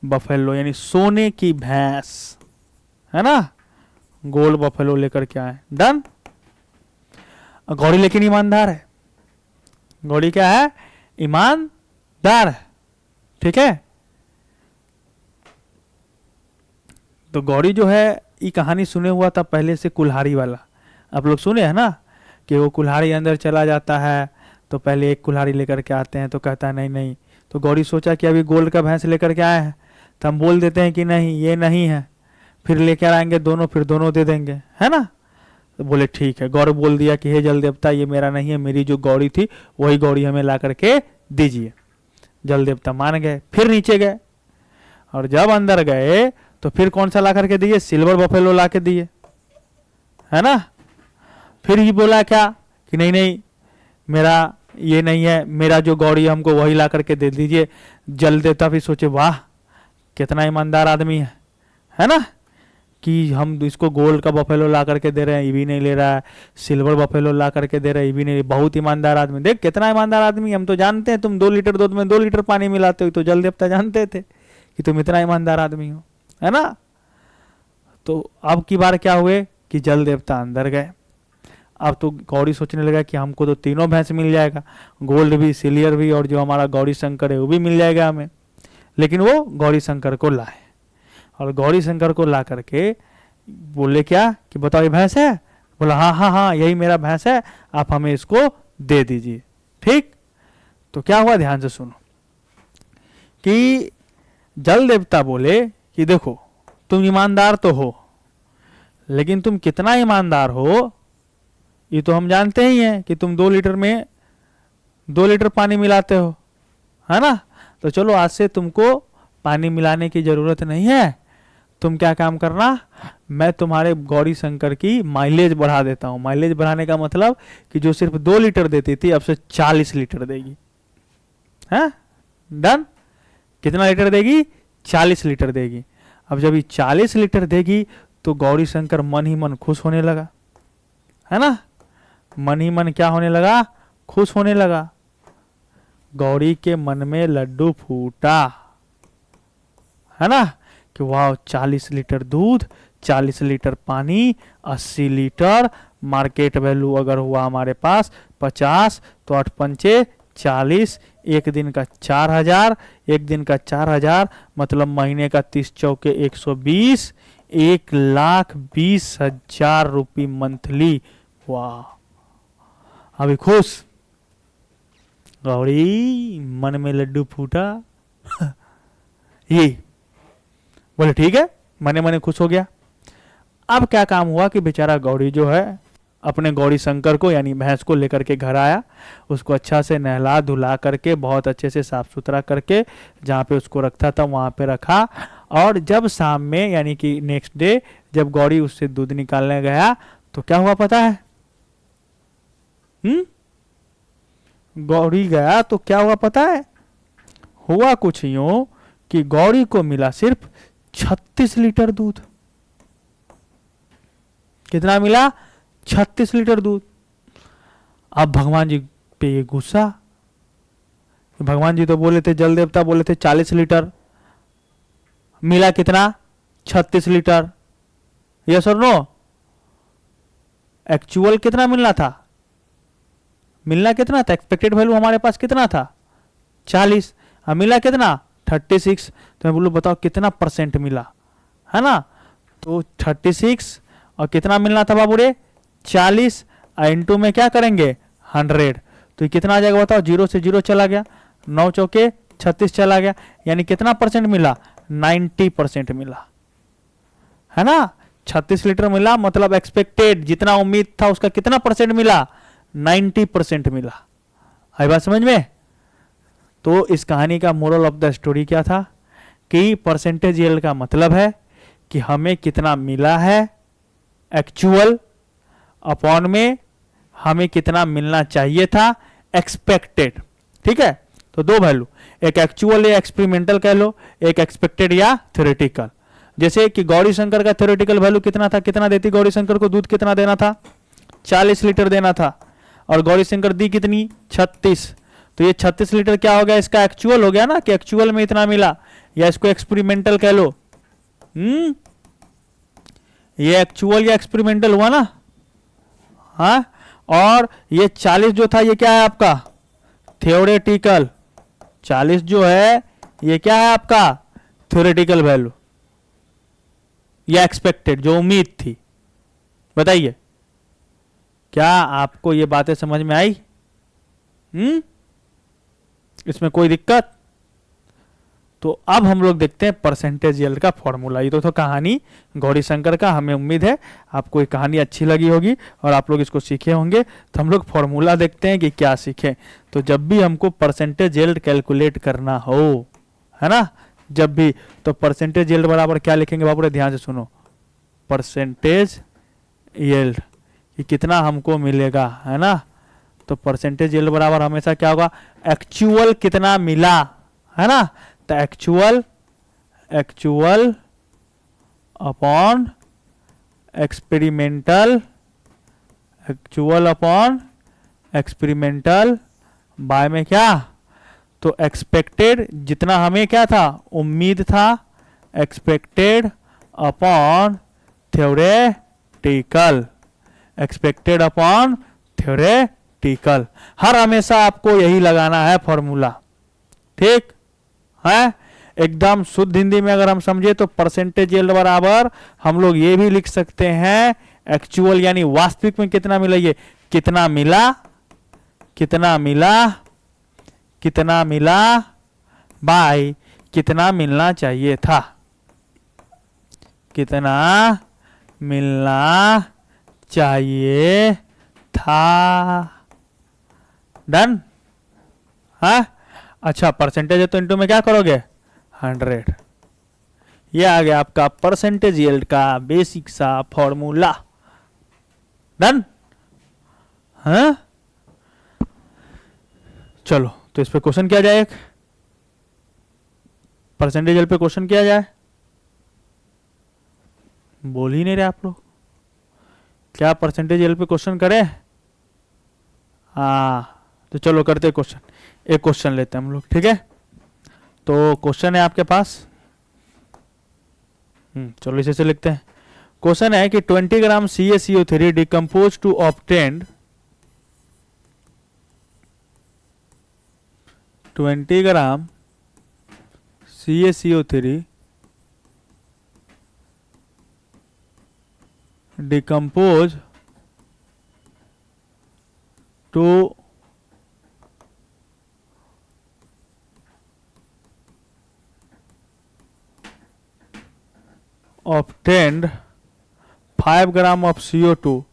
बफेलो यानी सोने की भैंस, है ना। गोल्ड बफेलो लेकर के आए। डन। गौरी लेकिन ईमानदार है। गौरी क्या है? ईमानदार है। ठीक है। तो गौरी जो है, ये कहानी सुने हुआ था पहले से कुल्हाड़ी वाला। आप लोग सुने हैं ना कि वो कुल्हाड़ी अंदर चला जाता है तो पहले एक कुल्हाड़ी लेकर के आते हैं तो कहता है नहीं नहीं। तो गौरी सोचा कि अभी गोल्ड का भैंस लेकर के आए हैं तो हम बोल देते हैं कि नहीं ये नहीं है, फिर लेकर आएंगे दोनों, फिर दोनों दे देंगे, है ना। तो बोले ठीक है। गौरी बोल दिया कि हे जल देवता, ये मेरा नहीं है, मेरी जो गौरी थी वही गौरी हमें ला करके दीजिए। जल देवता मान गए। फिर नीचे गए और जब अंदर गए तो फिर कौन सा ला करके दिए? सिल्वर बफेलो ला के दिए, है ना। फिर ही बोला क्या कि नहीं नहीं मेरा ये नहीं है, मेरा जो गौरी हमको वही ला करके दे दीजिए। जल देवता भी सोचे वाह कितना ईमानदार आदमी है ना, कि हम इसको गोल्ड का बफेलो ला करके दे रहे हैं, ये भी नहीं ले रहा है, सिल्वर बफेलो ला करके दे रहे हैं, ये भी नहीं, बहुत ईमानदार आदमी। देख कितना ईमानदार आदमी। हम तो जानते हैं तुम 2 लीटर दूध में 2 लीटर पानी मिलाते हो, तो जल देवता जानते थे कि तुम इतना ईमानदार आदमी हो, है ना। तो अब की बार क्या हुए कि जल देवता अंदर गए। अब तो गौरी सोचने लगा कि हमको तो तीनों भैंस मिल जाएगा, गोल्ड भी, सिल्वर भी, और जो हमारा गौरी शंकर है वो भी मिल जाएगा हमें। लेकिन वो गौरी शंकर को लाए और गौरी शंकर को ला करके बोले क्या कि बताओ ये भैंस है? बोला हाँ हाँ हाँ यही मेरा भैंस है, आप हमें इसको दे दीजिए। ठीक। तो क्या हुआ, ध्यान से सुनो कि जल देवता बोले कि देखो तुम ईमानदार तो हो, लेकिन तुम कितना ईमानदार हो ये तो हम जानते ही हैं कि तुम 2 लीटर में 2 लीटर पानी मिलाते हो, है ना। तो चलो आज से तुमको पानी मिलाने की जरूरत नहीं है। तुम क्या काम करना, मैं तुम्हारे गौरी शंकर की माइलेज बढ़ा देता हूँ। माइलेज बढ़ाने का मतलब कि जो सिर्फ 2 लीटर देती थी अब से 40 लीटर देगी। है डन। कितना लीटर देगी, 40 लीटर देगी। अब जब ये 40 लीटर देगी तो गौरी शंकर मन ही मन खुश होने लगा, है ना। मन ही मन क्या होने लगा, खुश होने लगा। गौरी के मन में लड्डू फूटा, है ना, कि वाह 40 लीटर दूध, 40 लीटर पानी, 80 लीटर, मार्केट वैल्यू अगर हुआ हमारे पास 50 तो 8 पंचे 40, एक दिन का 4000, एक दिन का 4000 मतलब महीने का 30 चौके 120, 1,20,000 रुपये मंथली। वाह, अभी खुश। गौरी मन में लड्डू फूटा। ये बोले ठीक है, मने मने खुश हो गया। अब क्या काम हुआ कि बेचारा गौरी जो है अपने गौरी शंकर को यानी भैंस को लेकर के घर आया। उसको अच्छा से नहला धुला करके बहुत अच्छे से साफ सुथरा करके जहाँ पे उसको रखता था वहाँ पे रखा। और जब शाम में यानी कि नेक्स्ट डे जब गौरी उससे दूध निकालने गया तो क्या हुआ पता है? गौरी गया तो क्या हुआ पता है? हुआ कुछ यूं कि गौरी को मिला सिर्फ 36 लीटर दूध। कितना मिला? 36 लीटर दूध। अब भगवान जी पे ये गुस्सा। भगवान जी तो बोले थे, जल देवता बोले थे 40 लीटर, मिला कितना? 36 लीटर। यस और नो? एक्चुअल कितना मिलना था? मिलना कितना था? एक्सपेक्टेड वैल्यू हमारे पास कितना था? 40। अब मिला कितना? 36। तो मैं बोलूँ बताओ कितना परसेंट मिला, है ना। तो 36 और कितना मिलना था बाबू रे? 40 इंटू में क्या करेंगे? 100। तो ये कितना आ जाएगा बताओ? 0 से 0 चला गया, 9 चौके 36 चला गया, यानी कितना परसेंट मिला? 90% मिला, है ना। 36 लीटर मिला मतलब एक्सपेक्टेड जितना उम्मीद था उसका कितना परसेंट मिला? 90% मिला। आई बात समझ में? तो इस कहानी का मोरल ऑफ द स्टोरी क्या था कि परसेंटेज यील्ड का मतलब है कि हमें कितना मिला है एक्चुअल अपॉन में हमें कितना मिलना चाहिए था एक्सपेक्टेड। ठीक है, तो दो वैल्यू, एक एक्चुअल या एक्सपेरिमेंटल कह लो, एक एक्सपेक्टेड या थ्योरेटिकल। जैसे कि गौरी शंकर का थ्योरेटिकल वैल्यू कितना था? कितना देती गौरी शंकर को दूध? कितना देना था? 40 लीटर देना था। और गौरी शंकर दी कितनी? 36। तो ये 36 लीटर क्या हो गया? इसका एक्चुअल हो गया ना कि एक्चुअल में इतना मिला, या इसको एक्सपेरिमेंटल कह लो। ये एक्चुअल या एक्सपेरिमेंटल हुआ ना। हाँ, और ये 40 जो था ये क्या है आपका? थ्योरेटिकल। 40 जो है ये क्या है आपका? थ्योरेटिकल वैल्यू या एक्सपेक्टेड जो उम्मीद थी। बताइए क्या आपको ये बातें समझ में आई? इसमें कोई दिक्कत? तो अब हम लोग देखते हैं परसेंटेज यील्ड का फॉर्मूला। ये तो था कहानी गौरी शंकर का। हमें उम्मीद है आपको ये कहानी अच्छी लगी होगी और आप लोग इसको सीखे होंगे। तो हम लोग फॉर्मूला देखते हैं कि क्या सीखें। तो जब भी हमको परसेंटेज यील्ड कैलकुलेट करना हो, है ना, जब भी, तो परसेंटेज यील्ड बराबर क्या लिखेंगे बाबू? ध्यान से सुनो, परसेंटेज यील्ड कि कितना हमको मिलेगा, है ना। तो परसेंटेज यील्ड बराबर हमेशा क्या होगा? एक्चुअल कितना मिला, है ना। तो actual upon experimental, actual upon experimental by में क्या? तो एक्सपेक्टेड जितना हमें क्या था? उम्मीद था, expected upon theoretical, expected upon theoretical. हर हमेशा आपको यही लगाना है फॉर्मूला। ठीक है, एकदम शुद्ध हिंदी में अगर हम समझे तो परसेंटेज यील्ड बराबर हम लोग ये भी लिख सकते हैं एक्चुअल यानी वास्तविक में कितना मिला, ये कितना मिला, कितना मिला, कितना मिला बाय कितना मिलना चाहिए था, कितना मिलना चाहिए था। डन। हाँ, अच्छा परसेंटेज है तो इंटू में क्या करोगे 100। ये आ गया आपका परसेंटेज यील्ड का बेसिक सा फॉर्मूला। डन। हाँ, चलो तो इस पे क्वेश्चन किया जाए, एक परसेंटेज यील्ड पे क्वेश्चन किया जाए। बोल ही नहीं रहे आप लोग, क्या परसेंटेज यील्ड पे क्वेश्चन करें? हाँ तो चलो करते क्वेश्चन, एक क्वेश्चन लेते हैं हम लोग, ठीक है। तो क्वेश्चन है आपके पास, चलो इसे से लिखते हैं। क्वेश्चन है कि 20 gram CaCO3 decompose to obtain 20 gram CaCO3 decompose to obtained 5 gram of CO2,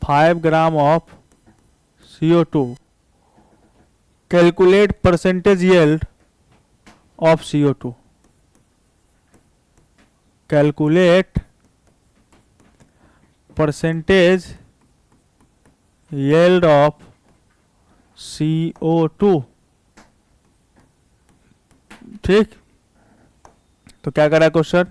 5 gram of CO2, calculate percentage yield of CO2, calculate percentage yield of CO2। ठीक, तो क्या करा क्वेश्चन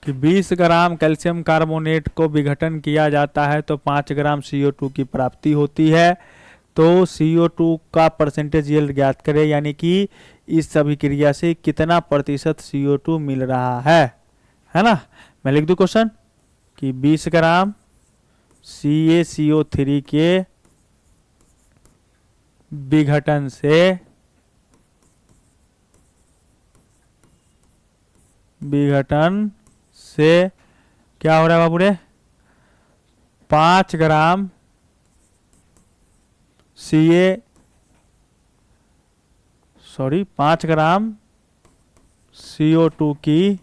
कि 20 ग्राम कैल्शियम कार्बोनेट को विघटन किया जाता है तो 5 ग्राम CO2 की प्राप्ति होती है। तो CO2 का परसेंटेज यील्ड ज्ञात करें, यानी कि इस अभिक्रिया से कितना प्रतिशत CO2 मिल रहा है ना। मैं लिख दूं क्वेश्चन कि 20 ग्राम CaCO3 के विघटन से क्या हो रहा है बाबूरे, 5 ग्राम CO2 की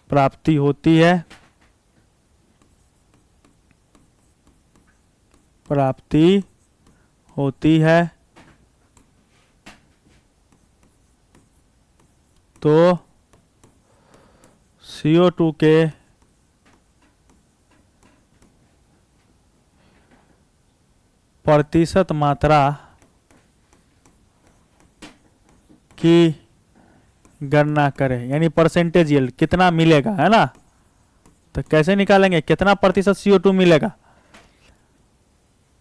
प्राप्ति होती है, तो CO2 के प्रतिशत मात्रा की गणना करें, यानी परसेंटेज यील्ड कितना मिलेगा, है ना। तो कैसे निकालेंगे कितना प्रतिशत CO2 मिलेगा,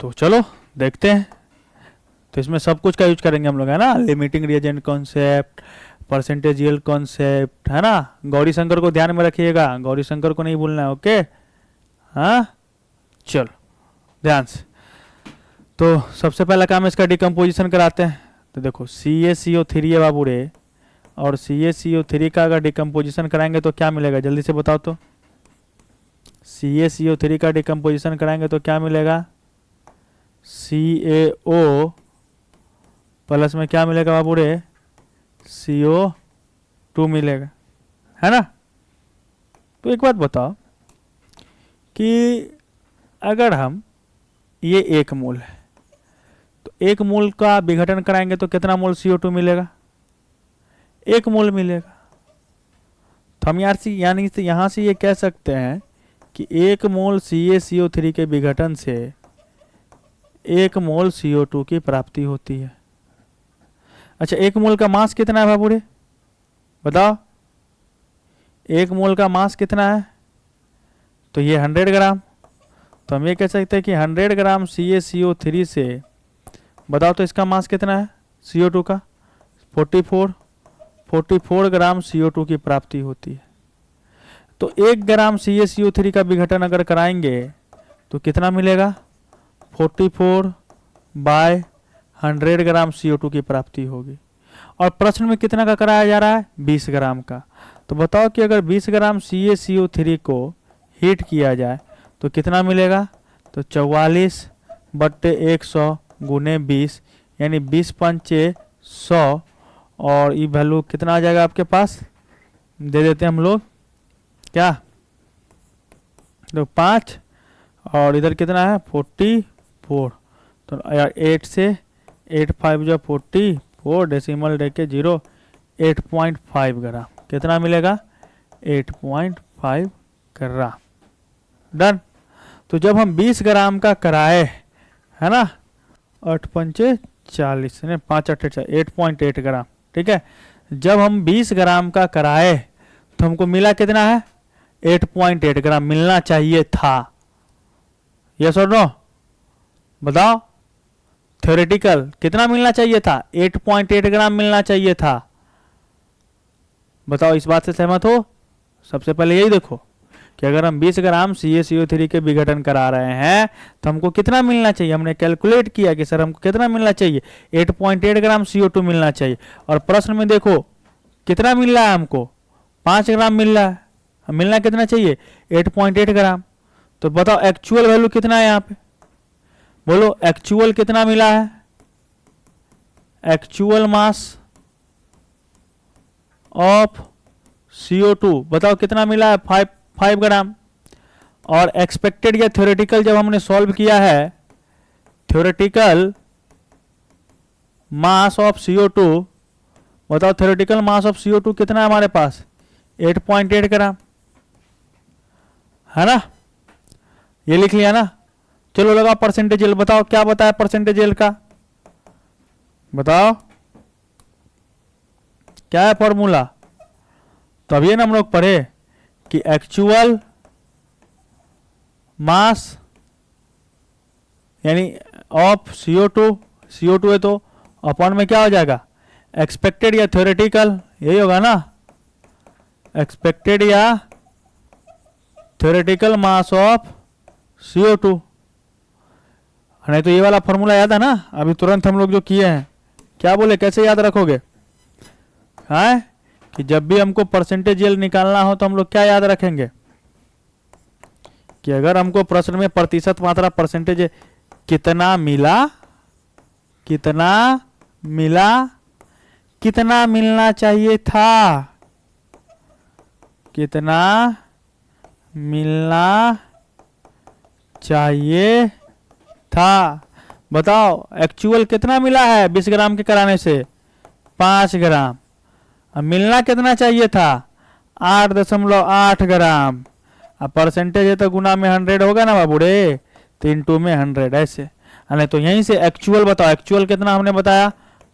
तो चलो देखते हैं। तो इसमें सब कुछ का यूज करेंगे हम लोग, है ना, limiting reagent concept, percentage yield concept, है ना। गौरी शंकर को ध्यान में रखिएगा, गौरी शंकर को नहीं भूलना है, ओके। हाँ चलो ध्यान से। तो सबसे पहला काम इसका डिकम्पोजिशन कराते हैं। तो देखो CaCO3 है बाबू रे, और CaCO3 का अगर डिकम्पोजिशन कराएंगे तो क्या मिलेगा, जल्दी से बताओ तो। CaCO3 का डिकम्पोजिशन कराएंगे तो क्या मिलेगा, CaO प्लस में क्या मिलेगा बाबू रे, CO2 मिलेगा, है ना। तो एक बात बताओ कि अगर हम ये 1 मोल है तो 1 मोल का विघटन कराएंगे तो कितना मोल CO2 मिलेगा, 1 मोल मिलेगा। तो हम यानी यहाँ से ये कह सकते हैं कि 1 मोल CaCO3 के विघटन से 1 मोल CO2 की प्राप्ति होती है। अच्छा 1 मोल का मास कितना है बाबू रे, बताओ 1 मोल का मास कितना है, तो ये 100 ग्राम। तो हम ये कह सकते हैं कि 100 ग्राम CaCO3 से बताओ तो इसका मास कितना है CO2 का, 44 ग्राम CO2 की प्राप्ति होती है। तो 1 ग्राम CaCO3 का विघटन अगर कराएंगे तो कितना मिलेगा, 44/100 ग्राम CO2 की प्राप्ति होगी। और प्रश्न में कितना का कराया जा रहा है, 20 ग्राम का। तो बताओ कि अगर 20 ग्राम CaCO3 को हीट किया जाए तो कितना मिलेगा, तो 44/100 गुने 20, यानी 20 पंचे 100, और ये वैल्यू कितना आ जाएगा आपके पास, दे देते हैं हम लोग क्या, तो 5 और इधर कितना है 44, तो 8 से 8 5 जो 44, डेसिमल दे के 0, 8.5 ग्राम कितना मिलेगा, 8.5 ग्राम। डन। तो जब हम 20 ग्राम का कराए, है ना, 8 पंचे 40, 5 8 8.8 ग्राम, ठीक है। जब हम 20 ग्राम का कराए तो हमको मिला कितना है, 8.8 ग्राम मिलना चाहिए था। यस और नो, बताओ। थ्योरेटिकल कितना मिलना चाहिए था, 8.8 ग्राम मिलना चाहिए था। बताओ, इस बात से सहमत हो। सबसे पहले यही देखो कि अगर हम 20 ग्राम CaCO3 के विघटन करा रहे हैं तो हमको कितना मिलना चाहिए। हमने कैलकुलेट किया कि सर हमको कितना मिलना चाहिए, 8.8 ग्राम CO2 मिलना चाहिए। और प्रश्न में देखो कितना मिल रहा है हमको, 5 ग्राम मिल रहा है। मिलना कितना चाहिए, 8.8 ग्राम। तो बताओ एक्चुअल वैल्यू कितना है यहाँ पे, बोलो एक्चुअल कितना मिला है। एक्चुअल मास ऑफ CO2 बताओ कितना मिला है, 5 ग्राम। और एक्सपेक्टेड या थ्योरेटिकल जब हमने सॉल्व किया है, थ्योरेटिकल मास ऑफ CO2, बताओ थ्योरेटिकल मास ऑफ CO2 कितना है हमारे पास, 8.8 ग्राम, है ना। ये लिख लिया ना। चलो लगाओ परसेंटेज एल, बताओ क्या बताया परसेंटेज एल का, बताओ क्या है फॉर्मूला। तो अभी ना हम लोग पढ़े कि एक्चुअल मास यानी ऑफ CO2 है तो अपॉन में क्या हो जाएगा, एक्सपेक्टेड या थ्योरेटिकल, यही होगा ना, एक्सपेक्टेड या थ्योरेटिकल मास ऑफ CO2। नहीं तो ये वाला फॉर्मूला याद है ना, अभी तुरंत हम लोग जो किए हैं, क्या बोले कैसे याद रखोगे, हाँ, कि जब भी हमको परसेंटेज एल निकालना हो तो हम लोग क्या याद रखेंगे कि अगर हमको प्रश्न में प्रतिशत मात्रा परसेंटेज कितना मिला, कितना मिला, कितना मिलना चाहिए था, कितना मिलना चाहिए था। बताओ एक्चुअल कितना मिला है 20 ग्राम के कराने से, 5 ग्राम। अब मिलना कितना चाहिए था, 8.8 ग्राम। अब परसेंटेज है तो गुना में 100 होगा ना बाबू रे, तो इंटू में 100 ऐसे। नहीं तो यहीं से एक्चुअल बताओ, एक्चुअल कितना हमने बताया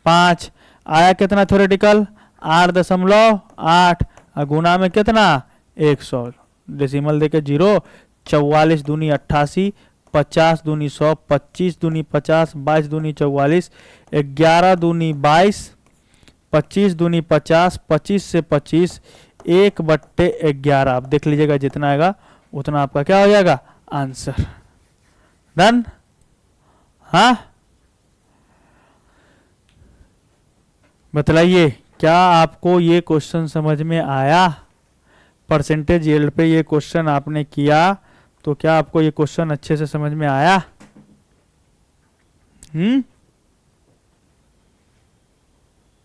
5, आया कितना थ्योरेटिकल 8.8, गुना में कितना 100, डेसिमल देके 0, 44 दूनी 88, 50 दूनी 100, 25 दूनी 50, 22 दूनी 44, 11 दूनी 22, 25 दूनी 50, 25 से 25, 1/11। आप देख लीजिएगा जितना आएगा उतना आपका क्या हो जाएगा आंसर। डन। हाँ, बतलाइए क्या आपको ये क्वेश्चन समझ में आया। परसेंटेज यील्ड पे ये क्वेश्चन आपने किया तो क्या आपको ये क्वेश्चन अच्छे से समझ में आया।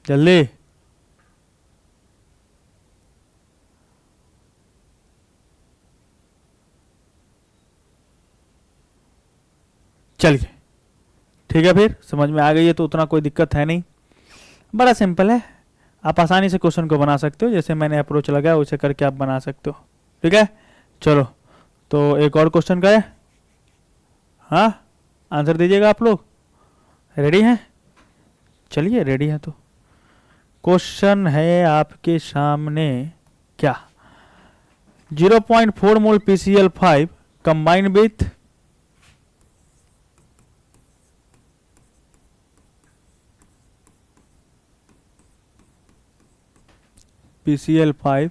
जल्दी। चलिए ठीक है, फिर समझ में आ गई है तो उतना कोई दिक्कत है नहीं, बड़ा सिंपल है। आप आसानी से क्वेश्चन को बना सकते हो, जैसे मैंने अप्रोच लगाया वैसे करके आप बना सकते हो। ठीक है, चलो तो एक और क्वेश्चन का है, हाँ आंसर दीजिएगा आप लोग। रेडी हैं? चलिए रेडी है तो क्वेश्चन है आपके सामने, क्या 0.4 मोल PCl5 combine with PCl5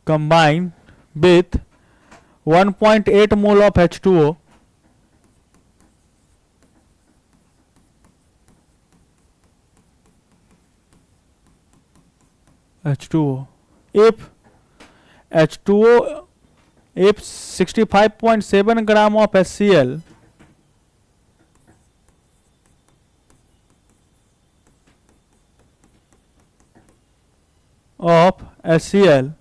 combined with 1.8 mole of H2O if H2O if 65.7 gram of HCl of HCl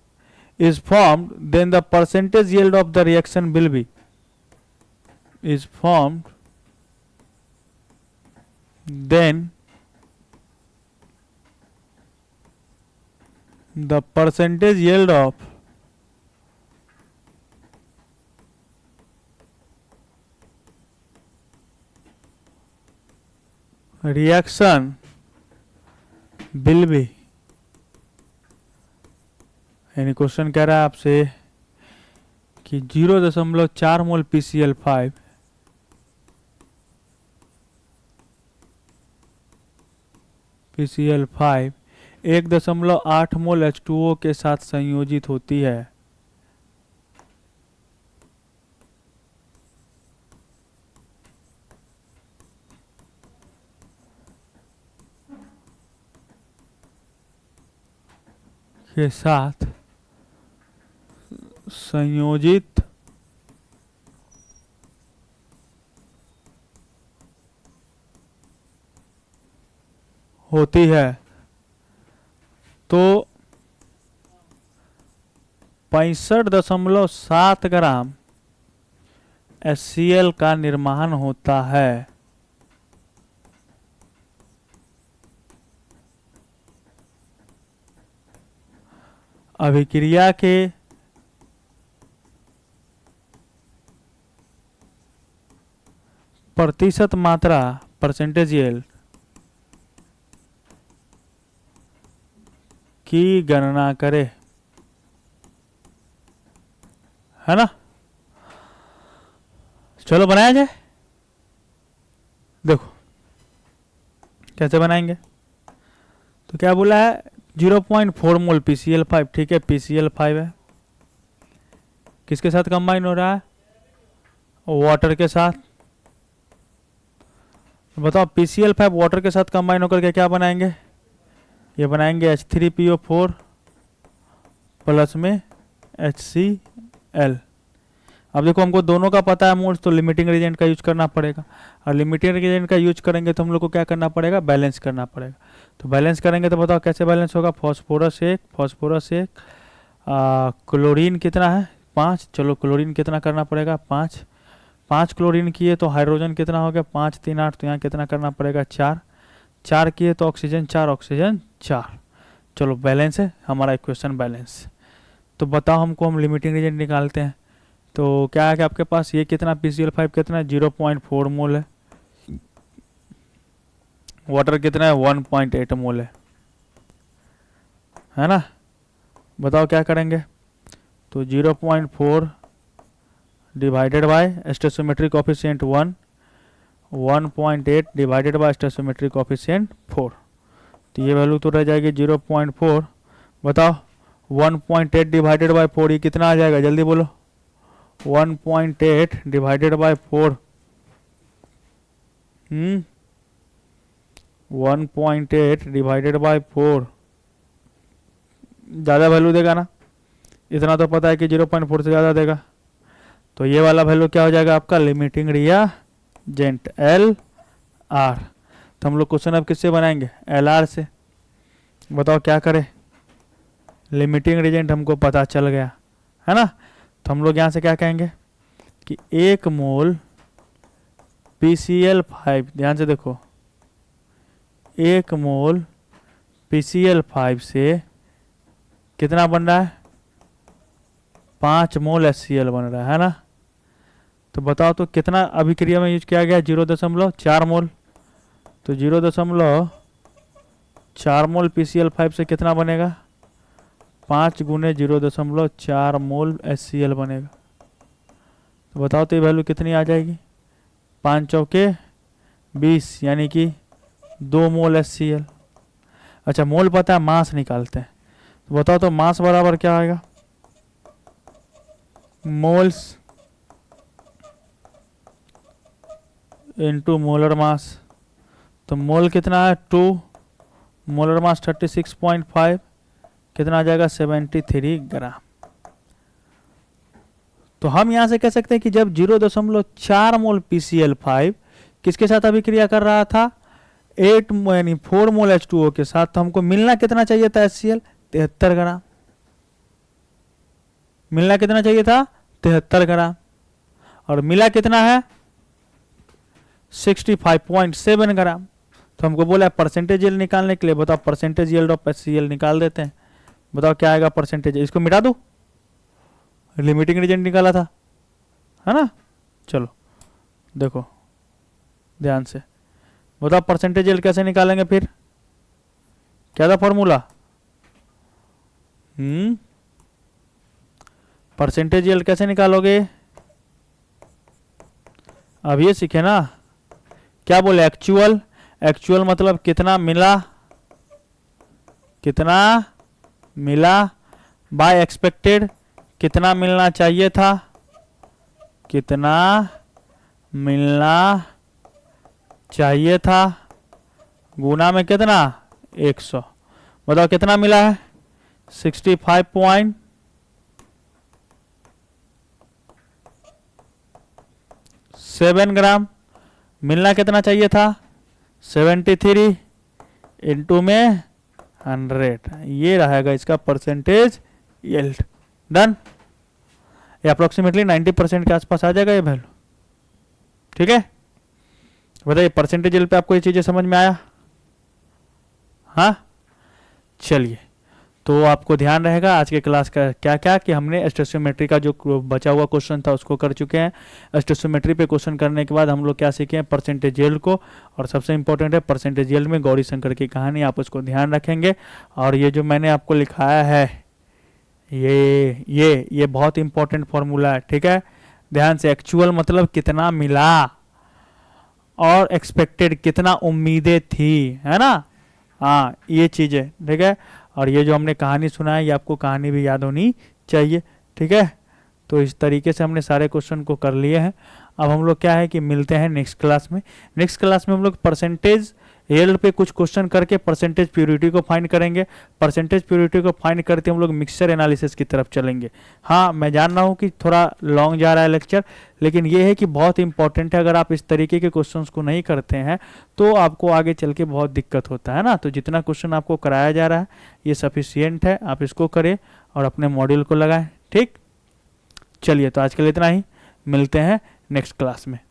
is formed, then the percentage yield of the reaction will be is formed, then the percentage yield of reaction will be, यानी question कह रहा है आपसे कि 0.4 मोल PCl5 1.8 मोल H2O के साथ संयोजित होती है। के साथ संयोजित होती है तो 65.7 ग्राम HCl का निर्माण होता है। अभिक्रिया के प्रतिशत मात्रा परसेंटेज यील्ड की गणना करें, है ना। चलो बनाया जाए। देखो कैसे बनाएंगे। तो क्या बोला है 0.4 मोल PCl5, ठीक है PCl5 है, किसके साथ कंबाइन हो रहा है, वाटर के साथ। बताओ PCl5 वाटर के साथ कंबाइन होकर के क्या बनाएंगे, ये बनाएंगे H3PO4 प्लस में HCl। अब देखो हमको दोनों का पता है मोल्स, तो लिमिटिंग रिएजेंट का यूज करना पड़ेगा, और लिमिटिंग रिएजेंट का यूज करेंगे तो हम लोग को क्या करना पड़ेगा, बैलेंस करना पड़ेगा। तो बैलेंस करेंगे तो बताओ कैसे बैलेंस होगा, फॉस्फोरस एक क्लोरीन कितना है 5, चलो क्लोरीन कितना करना पड़ेगा 5 क्लोरीन किए तो हाइड्रोजन कितना हो गया 5 3 8, तो यहाँ कितना करना पड़ेगा 4 किए तो ऑक्सीजन 4। चलो बैलेंस है हमारा इक्वेशन बैलेंस। तो बताओ हमको हम लिमिटिंग रिएजेंट निकालते हैं। तो क्या है कि आपके पास ये कितना PCl5 कितना है 0.4 मोल है, वाटर कितना है 1.8 मोल है ना। बताओ क्या करेंगे। तो 0.4 divided by stoichiometric coefficient 1, 1.8 divided by stoichiometric coefficient 4, तो ये वैल्यू तो रह जाएगी 0.4। बताओ 1.8 डिवाइडेड बाय 4 ये कितना आ जाएगा, जल्दी बोलो। 1.8 डिवाइडेड बाय 4 1.8 डिवाइडेड बाय 4 ज़्यादा वैल्यू देगा ना, इतना तो पता है कि 0.4 से ज़्यादा देगा। तो ये वाला वैल्यू क्या हो जाएगा आपका लिमिटिंग रिएजेंट LR। तो हम लोग क्वेश्चन अब किससे बनाएंगे, LR से। बताओ क्या करें, लिमिटिंग रिएजेंट हमको पता चल गया है ना। तो हम लोग यहाँ से क्या कहेंगे कि 1 मोल PCl5, ध्यान से देखो 1 मोल PCl5 से कितना बन रहा है 5 मोल HCl बन रहा है ना। तो बताओ तो कितना अभिक्रिया में यूज किया गया 0.4 मोल, तो 0.4 मोल PCl5 से कितना बनेगा 5 गुने 0.4 मोल HCl बनेगा। तो बताओ तो ये वैल्यू कितनी आ जाएगी 5 चौके 20, यानी कि 2 मोल HCl। अच्छा मोल पता है, मास निकालते हैं। तो बताओ तो मास बराबर क्या आएगा, मोल्स इनटू मोलर मास। तो मोल कितना है 2, मोलर मास 36.5, कितना आ जाएगा 73 ग्राम। तो हम यहां से कह सकते हैं कि जब 0.4 मोल PCl5 किसके साथ अभिक्रिया कर रहा था 4 मोल H2O के साथ, तो हमको मिलना कितना चाहिए था HCl 73 ग्राम। मिलना कितना चाहिए था? 73 ग्राम। और मिला कितना है? 65.7 ग्राम। तो हमको बोला परसेंटेज यील्ड निकालने के लिए, बताओ परसेंटेज यील्ड ऑफ HCl निकाल देते हैं। बताओ क्या आएगा परसेंटेज, इसको मिटा दो, लिमिटिंग रीजन निकाला था, है ना। चलो देखो ध्यान से, बताओ परसेंटेज यील्ड कैसे निकालेंगे फिर, क्या था फॉर्मूला? परसेंटेज यील्ड कैसे निकालोगे? अब ये सीखे ना, क्या बोले? एक्चुअल। एक्चुअल मतलब कितना मिला, कितना मिला, बाय एक्सपेक्टेड कितना मिलना चाहिए था, कितना मिलना चाहिए था, गुना में कितना? 100। बताओ कितना मिला है? 65.7 ग्राम। मिलना कितना चाहिए था? 73 इंटू में 100। ये रहेगा इसका परसेंटेज यील्ड। डन। ये अप्रोक्सीमेटली 90% के आसपास आ जाएगा ये वैल्यू। ठीक है, बताइए परसेंटेज यील्ड पे आपको ये चीजें समझ में आया? हाँ चलिए, तो आपको ध्यान रहेगा आज के क्लास का क्या क्या कि हमने स्टोइचियोमेट्री का जो बचा हुआ क्वेश्चन था उसको कर चुके हैं। स्टोइचियोमेट्री पे क्वेश्चन करने के बाद हम लोग क्या सीखे हैं? परसेंटेज यील्ड को, और सबसे इंपॉर्टेंट है परसेंटेज यील्ड में गौरी शंकर की कहानी, आप उसको ध्यान रखेंगे। और ये जो मैंने आपको लिखाया है ये बहुत इंपॉर्टेंट फॉर्मूला है। ठीक है, ध्यान से। एक्चुअल मतलब कितना मिला, और एक्सपेक्टेड कितना उम्मीदें थी, है ना। हाँ ये चीज़ें, ठीक है। और ये जो हमने कहानी सुना है ये आपको कहानी भी याद होनी चाहिए। ठीक है, तो इस तरीके से हमने सारे क्वेश्चन को कर लिए हैं। अब हम लोग क्या है कि मिलते हैं नेक्स्ट क्लास में। नेक्स्ट क्लास में हम लोग परसेंटेज यील्ड पे कुछ क्वेश्चन करके परसेंटेज प्योरिटी को फाइंड करेंगे। परसेंटेज प्योरिटी को फाइंड करते हम लोग मिक्सचर एनालिसिस की तरफ चलेंगे। हाँ मैं जान रहा हूँ कि थोड़ा लॉन्ग जा रहा है लेक्चर, लेकिन ये है कि बहुत इंपॉर्टेंट है। अगर आप इस तरीके के क्वेश्चंस को नहीं करते हैं तो आपको आगे चल के बहुत दिक्कत होता है ना। तो जितना क्वेश्चन आपको कराया जा रहा है ये सफिशियंट है, आप इसको करें और अपने मॉड्यूल को लगाएं। ठीक, चलिए तो आज के लिए इतना ही, मिलते हैं नेक्स्ट क्लास में।